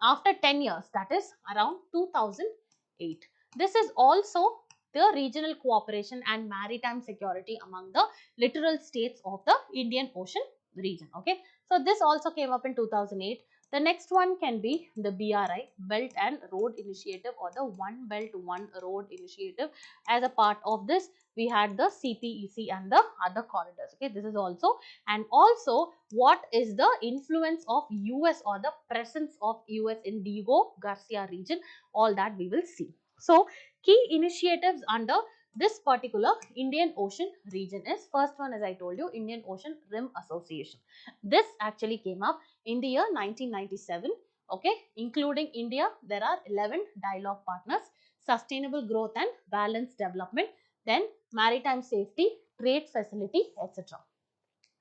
after 10 years, that is around 2008. This is also the regional cooperation and maritime security among the littoral states of the Indian Ocean region. Okay, so this also came up in 2008. The next one can be the BRI, Belt and Road Initiative, or the One Belt One Road Initiative. As a part of this, we had the CPEC and the other corridors. Okay, this is also, and also what is the influence of US or the presence of US in Diego Garcia region, all that we will see. So key initiatives under this particular Indian Ocean region is. First one, as I told you, Indian Ocean Rim Association. This actually came up in the year 1997. Okay, including India, there are 11 dialogue partners: sustainable growth and balanced development, then maritime safety, trade facility, etc.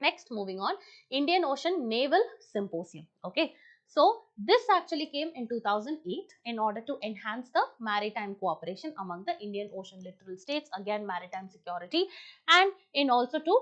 Next, moving on, Indian Ocean Naval Symposium. Okay, so this actually came in 2008 in order to enhance the maritime cooperation among the Indian Ocean littoral states, again maritime security, and in also to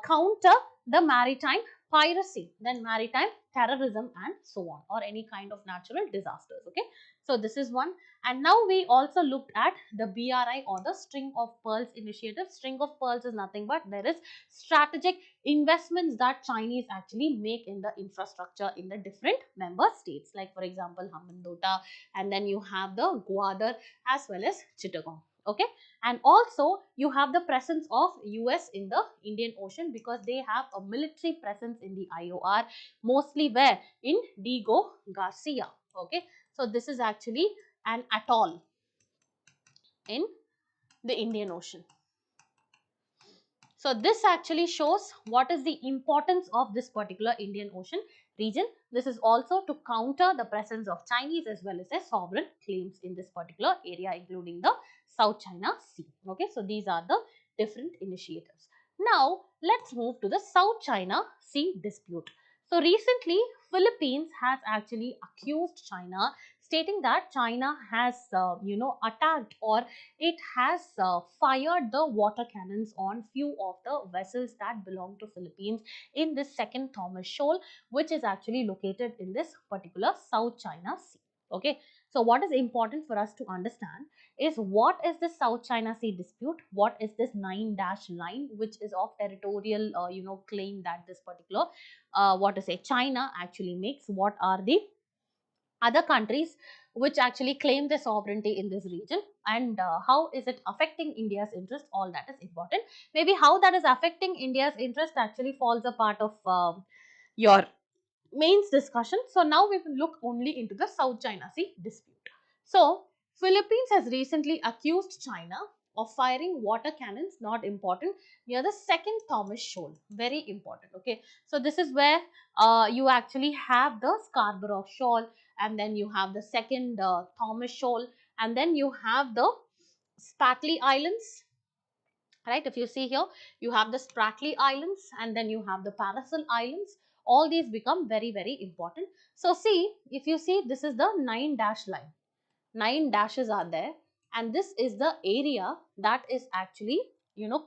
counter the maritime piracy, then maritime terrorism and so on, or any kind of natural disasters. Okay, so this is one. And now we also looked at the BRI, or the String of Pearls initiative. String of Pearls is nothing but there is strategic investments that Chinese actually make in the infrastructure in the different member states, like for example Hambantota, and then you have the Gwadar as well as Chittagong. Okay, and also you have the presence of US in the Indian Ocean, because they have a military presence in the IOR, mostly where in Diego Garcia. Okay, so this is actually an atoll in the Indian Ocean. So this actually shows what is the importance of this particular Indian Ocean region. This is also to counter the presence of Chinese as well as their sovereign claims in this particular area, including the South China Sea. Okay, so these are the different initiatives. Now let's move to the South China Sea dispute. So recently Philippines has actually accused China, stating that China has attacked, or it has fired the water cannons on few of the vessels that belong to Philippines in this second Thomas Shoal, which is actually located in this particular South China Sea. Okay, so what is important for us to understand is, what is the South China Sea dispute? What is this 9-dash line, which is of territorial claim that this particular China actually makes? What are the other countries which actually claim their sovereignty in this region, and how is it affecting India's interest? All that is important. Maybe how that is affecting India's interest actually falls a part of your mains discussion. So now we will look only into the South China Sea dispute. So Philippines has recently accused China of firing water cannons, not important, near the second Thomas Shoal. Very important. Okay, so this is where you actually have the Scarborough Shoal, and then you have the second Thomas Shoal, and then you have the Spratly Islands. Right, if you see here, you have the Spratly Islands, and then you have the Paracel Islands. All these become very, very important. So see, if you see, this is the 9-dash line. 9 dashes are there, and this is the area that is actually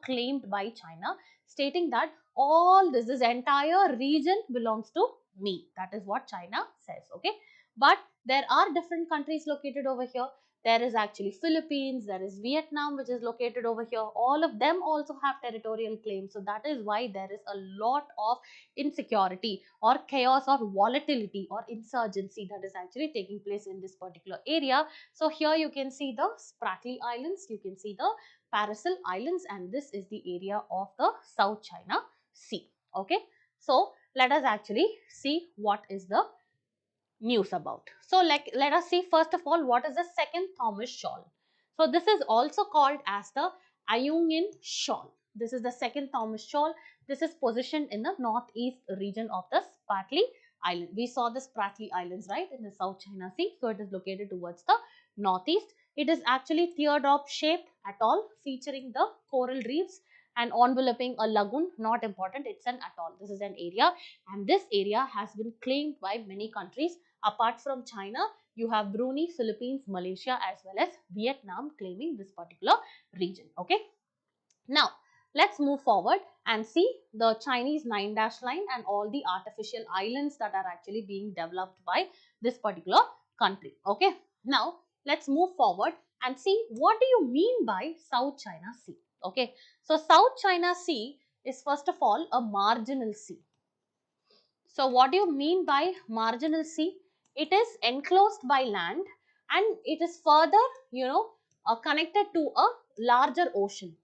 claimed by China, stating that all this entire region belongs to me. That is what China says. Okay, but there are different countries located over here. There is actually Philippines, there is Vietnam, which is located over here. All of them also have territorial claims. So that is why there is a lot of insecurity or chaos or volatility or insurgency that is actually taking place in this particular area. So here you can see the Spratly Islands, you can see the Paracel Islands, and this is the area of the South China Sea. Okay, so let us actually see what is the news about. So let us see first of all, what is the second Thomas Shoal. So this is also called as the Ayungin Shoal. This is the second Thomas Shoal. This is positioned in the northeast region of the Spratly Island. We saw the Spratly Islands, right, in the South China Sea. So it is located towards the northeast. It is actually teardrop shaped atoll featuring the coral reefs and enveloping a lagoon. Not important, it's an atoll. This is an area, and this area has been claimed by many countries. Apart from China, you have Brunei, Philippines, Malaysia as well as Vietnam claiming this particular region. Okay, now let's move forward and see the Chinese 9-dash line and all the artificial islands that are actually being developed by this particular country. Okay, now let's move forward and see, what do you mean by South China Sea? Okay, so South China Sea is first of all a marginal sea. So what do you mean by marginal sea? It is enclosed by land, and it is further connected to a larger ocean.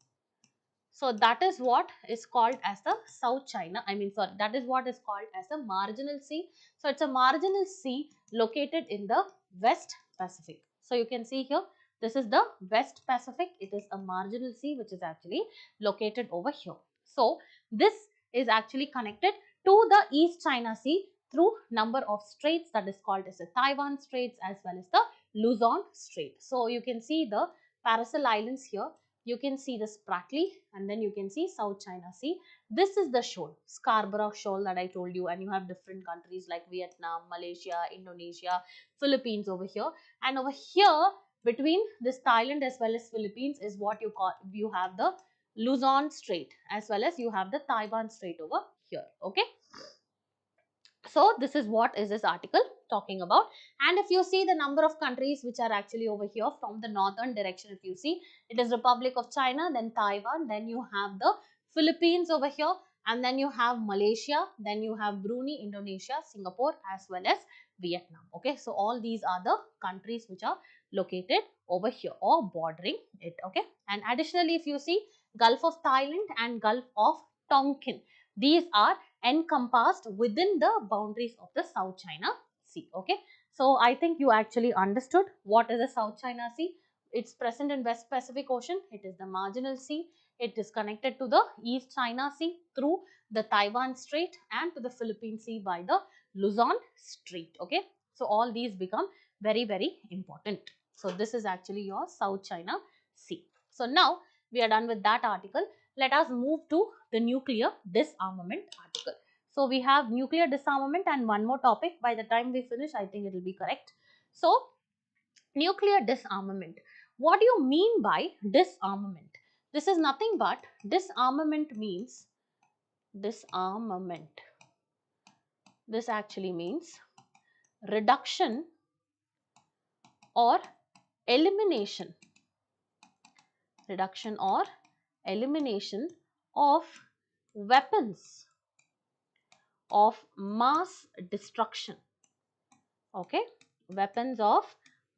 So that is what is called as the South China, that is what is called as a marginal sea. So it's a marginal sea located in the West Pacific. So you can see here, This is the West Pacific. It is a marginal sea which is actually located over here. So this is actually connected to the East China Sea through number of straits, that is called as the Taiwan Straits as well as the Luzon Strait. So you can see the Paracel Islands here. You can see the Spratly, and then you can see South China Sea. This is the shoal, Scarborough Shoal, that I told you, and you have different countries like Vietnam, Malaysia, Indonesia, Philippines over here. And over here between this Thailand as well as Philippines is what you have the Luzon Strait as well as you have the Taiwan Strait over here. Okay. So this is what is this article talking about. And if you see the number of countries which are actually over here from the northern direction, if you see, it is Republic of China, then Taiwan, then you have the Philippines over here, and then you have Malaysia, then you have Brunei, Indonesia, Singapore as well as Vietnam. Okay, so all these are the countries which are located over here or bordering it. Okay, and additionally if you see Gulf of Thailand and Gulf of Tonkin, these are encompassed within the boundaries of the South China Sea. Okay, so I think you actually understood what is the South China Sea. It's present in West Pacific Ocean. It is the marginal sea. It is connected to the East China Sea through the Taiwan Strait and to the Philippine Sea by the Luzon Strait. Okay, so all these become very, very important. So this is actually your South China Sea. So now we are done with that article. Let us move to the nuclear disarmament article. So we have nuclear disarmament and one more topic. By the time we finish, I think it will be correct. So nuclear disarmament. What do you mean by disarmament? This is nothing but disarmament means disarmament. This actually means reduction or elimination. Reduction or elimination of weapons of mass destruction. Okay, weapons of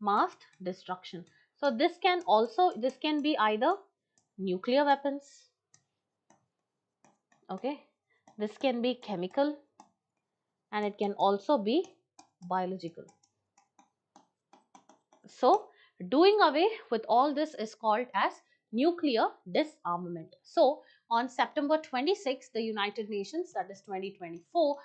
mass destruction. So this can be either nuclear weapons, okay, this can be chemical, and it can also be biological. So doing away with all this is called as nuclear disarmament. So on September 26, the United Nations, that is 2024,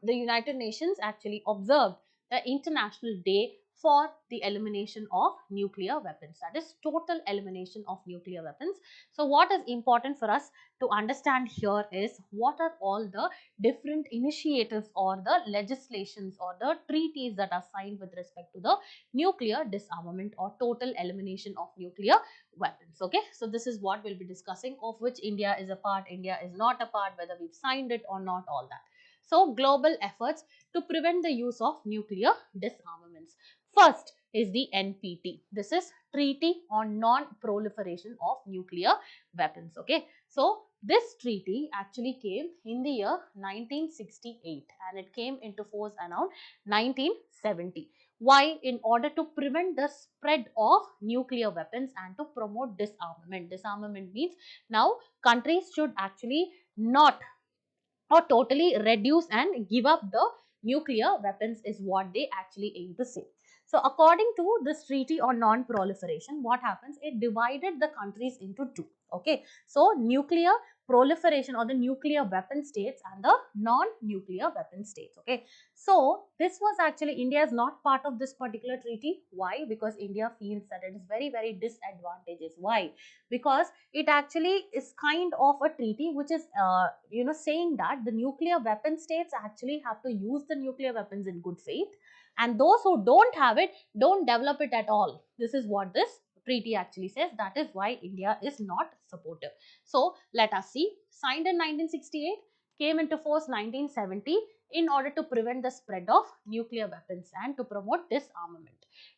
the United Nations actually observed the International Day for the elimination of nuclear weapons, that is total elimination of nuclear weapons. So what is important for us to understand here is what are all the different initiatives or the legislations or the treaties that are signed with respect to the nuclear disarmament or total elimination of nuclear weapons. Okay, so this is what we'll be discussing, of which India is a part, India is not a part, whether we've signed it or not, all that. So global efforts to prevent the use of nuclear disarmaments. First is the NPT. This is Treaty on Non-Proliferation of Nuclear Weapons. Okay, so this treaty actually came in the year 1968 and it came into force around 1970. Why? In order to prevent the spread of nuclear weapons and to promote disarmament. Disarmament means now countries should actually not or totally reduce and give up the nuclear weapons is what they actually aim to say. So according to this treaty on non-proliferation, what happens? It divided the countries into two. Okay, so nuclear proliferation or the nuclear weapon states and the non-nuclear weapon states. Okay, so this was actually, India is not part of this particular treaty. Why? Because India feels that it is very, very disadvantageous. Why? Because it actually is kind of a treaty which is saying that the nuclear weapon states actually have to use the nuclear weapons in good faith, and those who don't have it don't develop it at all. This is what this treaty actually says. That is why India is not supportive. So let us see. Signed in 1968, came into force 1970 in order to prevent the spread of nuclear weapons and to promote disarmament.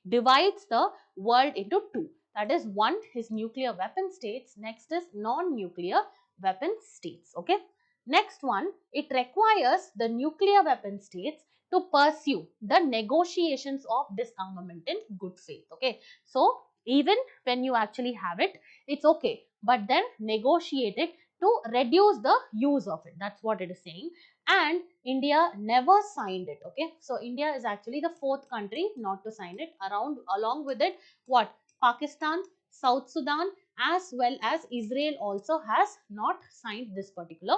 Divides the world into two. That is, one is nuclear weapon states, next is non-nuclear weapon states. Okay. Next one, it requires the nuclear weapon states to pursue the negotiations of disarmament in good faith. Okay. So even when you actually have it, it's okay, but then negotiate it to reduce the use of it. That's what it is saying. And India never signed it. Okay. So India is actually the fourth country not to sign it. Along with it, what? Pakistan, South Sudan, as well as Israel also has not signed this particular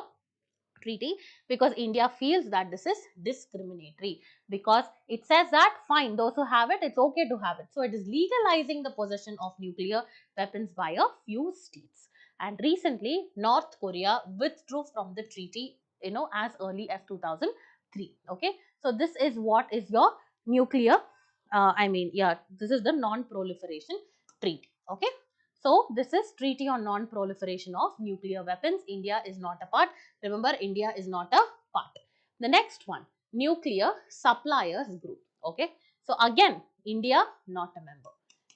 treaty, because India feels that this is discriminatory, because it says that fine, those who have it, it's okay to have it. So it is legalizing the possession of nuclear weapons by a few states. And recently North Korea withdrew from the treaty, as early as 2003. Okay, so this is what is your nuclear, this is the non-proliferation treaty. Okay, so this is treaty on non-proliferation of nuclear weapons. India is not a part. Remember, India is not a part. The next one, nuclear suppliers group. Okay, so again, India not a member.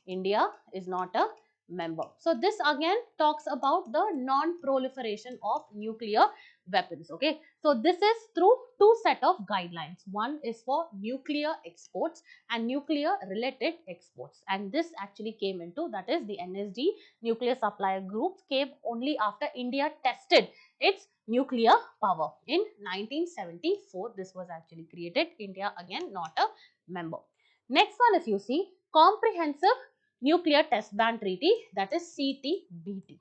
India is not a member. So this again talks about the non-proliferation of nuclear weapons. Okay, so this is through two set of guidelines. One is for nuclear exports and nuclear related exports, and this actually came into, that is the NSD nuclear supplier groups, came only after India tested its nuclear power in 1974. This was actually created. India again not a member. Next one, if you see, comprehensive nuclear test ban treaty, that is CTBT.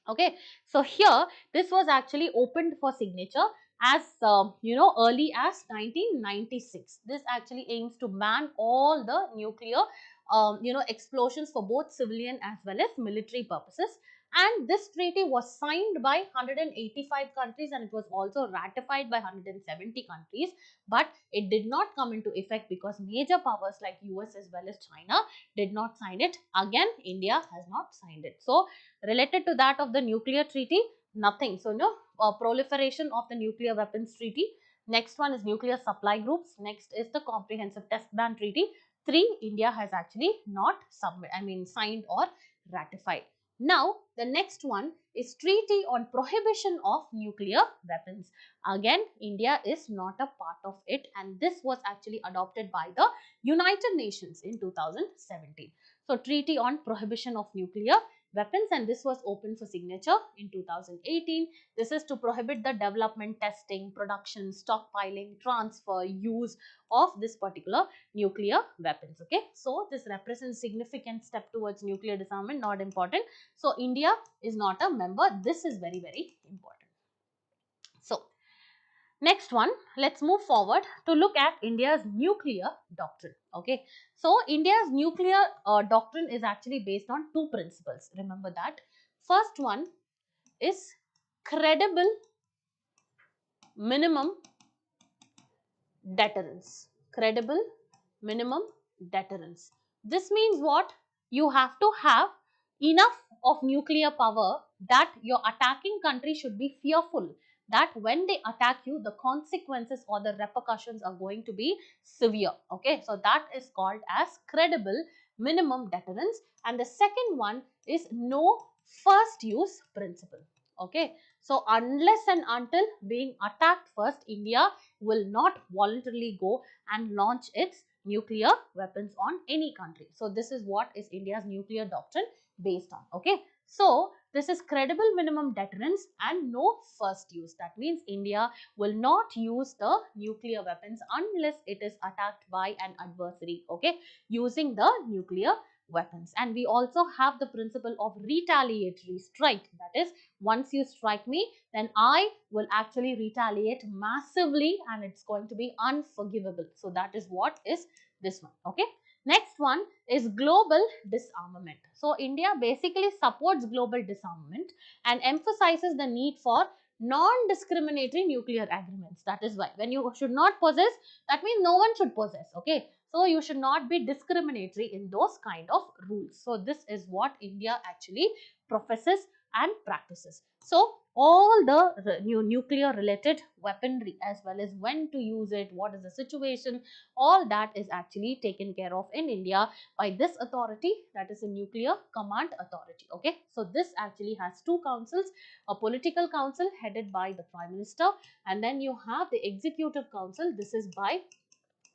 Okay, so here this was actually opened for signature as early as 1996. This actually aims to ban all the nuclear explosions for both civilian as well as military purposes. And this treaty was signed by 185 countries and it was also ratified by 170 countries, but it did not come into effect because major powers like US as well as China did not sign it. Again, India has not signed it. So related to that of the nuclear treaty, nothing. So no proliferation of the nuclear weapons treaty. Next one is nuclear supply groups. Next is the comprehensive test ban treaty. 3, India has actually not signed or ratified. Now the next one is treaty on prohibition of nuclear weapons. Again, India is not a part of it, and this was actually adopted by the United Nations in 2017. So treaty on prohibition of nuclear weapons, and this was open for signature in 2018. This is to prohibit the development, testing, production, stockpiling, transfer, use of this particular nuclear weapons. Okay, so this represents significant step towards nuclear disarmament, not important. So India is not a member. This is very, very important. So next one, let's move forward to look at India's nuclear doctrine. Okay, so India's nuclear doctrine is actually based on two principles. Remember that. First one is credible minimum deterrence. Credible minimum deterrence. This means what? You have to have enough of nuclear power that your attacking country should be fearful that when they attack you, the consequences or the repercussions are going to be severe. Okay, so that is called as credible minimum deterrence. And the second one is no first use principle. Okay, so unless and until being attacked first, India will not voluntarily go and launch its nuclear weapons on any country. So this is what is India's nuclear doctrine based on. Okay, so this is credible minimum deterrence and no first use. That means India will not use the nuclear weapons unless it is attacked by an adversary, okay, using the nuclear weapons. And we also have the principle of retaliatory strike. That is, once you strike me, then I will actually retaliate massively and it's going to be unforgivable. So that is what is this one. Okay, next one is global disarmament. So India basically supports global disarmament and emphasizes the need for non-discriminatory nuclear agreements. That is why when you should not possess, that means no one should possess. Okay, so you should not be discriminatory in those kind of rules. So this is what India actually professes and practices. So all the nuclear related weaponry as well as when to use it, what is the situation, all that is actually taken care of in India by this authority, that is a nuclear command authority. Okay, so this actually has two councils, a political council headed by the Prime Minister, and then you have the executive council. This is by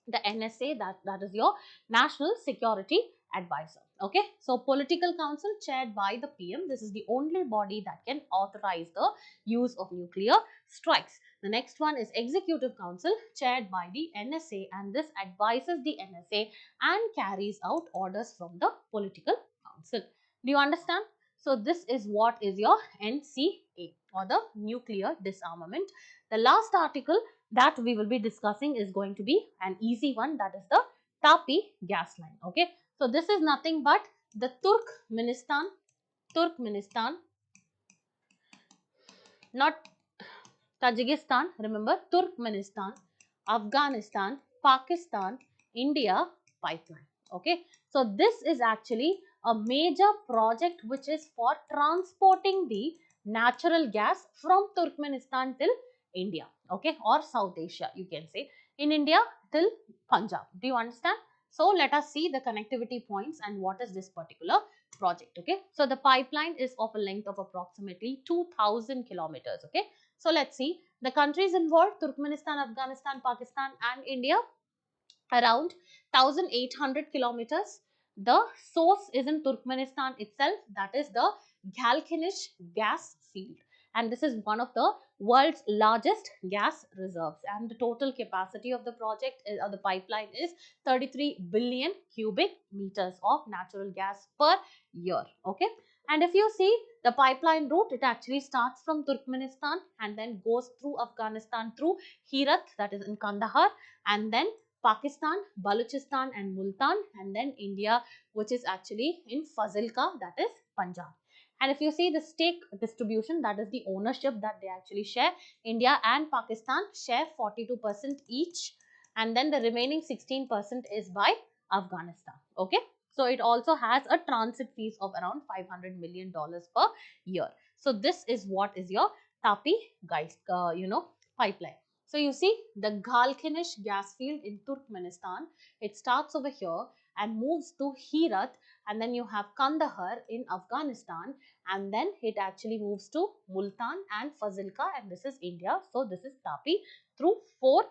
the NSA, that is your National Security Advisor. Okay, so political council chaired by the PM. This is the only body that can authorize the use of nuclear strikes. The next one is executive council chaired by the NSA, and this advises the NSA and carries out orders from the political Council. Do you understand? So this is what is your NCA, or the nuclear disarmament. The last article that we will be discussing is going to be an easy one, that is the Tapi gas line. Okay, so this is nothing but the Turkmenistan, not Tajikistan, remember, Turkmenistan, Afghanistan, Pakistan, India pipeline. Okay, so this is actually a major project which is for transporting the natural gas from Turkmenistan till India, okay, or South Asia, you can say, in India till Punjab. Do you understand? So let us see the connectivity points and what is this particular project. Okay, so the pipeline is of a length of approximately 2000 kilometers. Okay, so let's see the countries involved: Turkmenistan, Afghanistan, Pakistan and India, around 1800 kilometers. The source is in Turkmenistan itself, that is the Galkinish gas field, and this is one of the world's largest gas reserves, and the total capacity of the project the pipeline is 33 billion cubic meters of natural gas per year. Okay, and if you see the pipeline route, it actually starts from Turkmenistan and then goes through Afghanistan through Herat, that is in Kandahar, and then Pakistan, Balochistan and Multan, and then India, which is actually in Fazilka, that is Punjab. And if you see the stake distribution, that is the ownership that they actually share, India and Pakistan share 42% each, and then the remaining 16% is by Afghanistan. Okay, so it also has a transit fees of around $500 million per year. So this is what is your Tapi guys, pipeline. So you see the Galkinish gas field in Turkmenistan, it starts over here and moves to Herat, and then you have Kandahar in Afghanistan, and then it actually moves to Multan and Fazilka, and this is India. So this is Tapi through four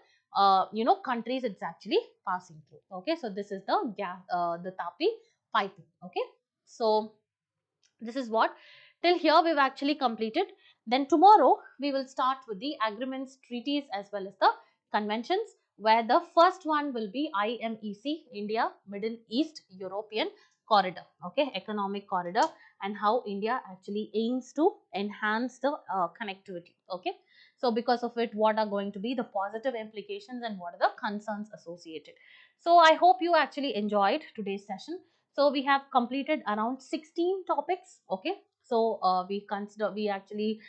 countries it's actually passing through. Okay, so this is the gas the Tapi pipeline. Okay, so this is what till here we've actually completed. Then tomorrow we will start with the agreements, treaties as well as the conventions, where the first one will be IMEC, India Middle East European Corridor, okay, economic corridor, and how India actually aims to enhance the connectivity. Okay, so because of it, what are going to be the positive implications and what are the concerns associated. So I hope you actually enjoyed today's session. So we have completed around 16 topics. Okay, so we actually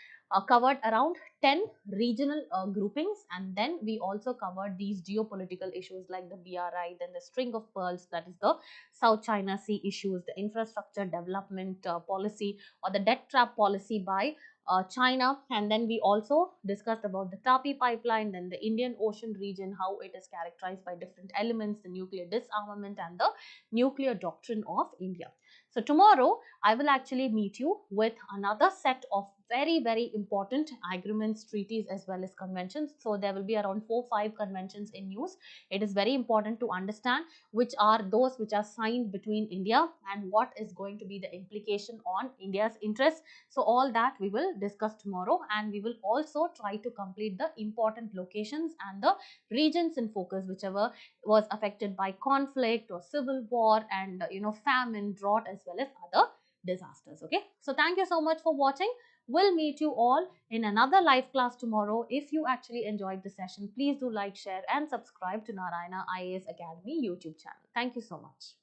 covered around 10 regional groupings, and then we also covered these geopolitical issues like the BRI, then the string of pearls, that is the South China Sea issues, the infrastructure development policy, or the debt trap policy by China, and then we also discussed about the Tapi pipeline, then the Indian Ocean region, how it is characterized by different elements, the nuclear disarmament and the nuclear doctrine of India. So tomorrow I will actually meet you with another set of very important agreements, treaties as well as conventions. So there will be around 4-5 conventions in use. It is very important to understand which are those which are signed between India and what is going to be the implication on India's interests. So all that we will discuss tomorrow, and we will also try to complete the important locations and the regions in focus whichever was affected by conflict or civil war and famine, drought as well as other disasters. Okay, so thank you so much for watching. We'll meet you all in another live class tomorrow. If you actually enjoyed the session, please do like, share and subscribe to Narayana IAS Academy YouTube channel. Thank you so much.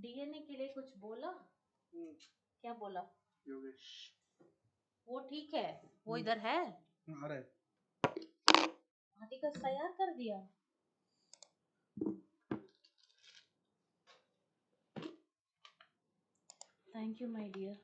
DNA के लिए कुछ बोला? क्या बोला? योगेश वो ठीक है, वो इधर है, आ रहा है, आर्टिकल तैयार कर दिया. Thank you, my dear.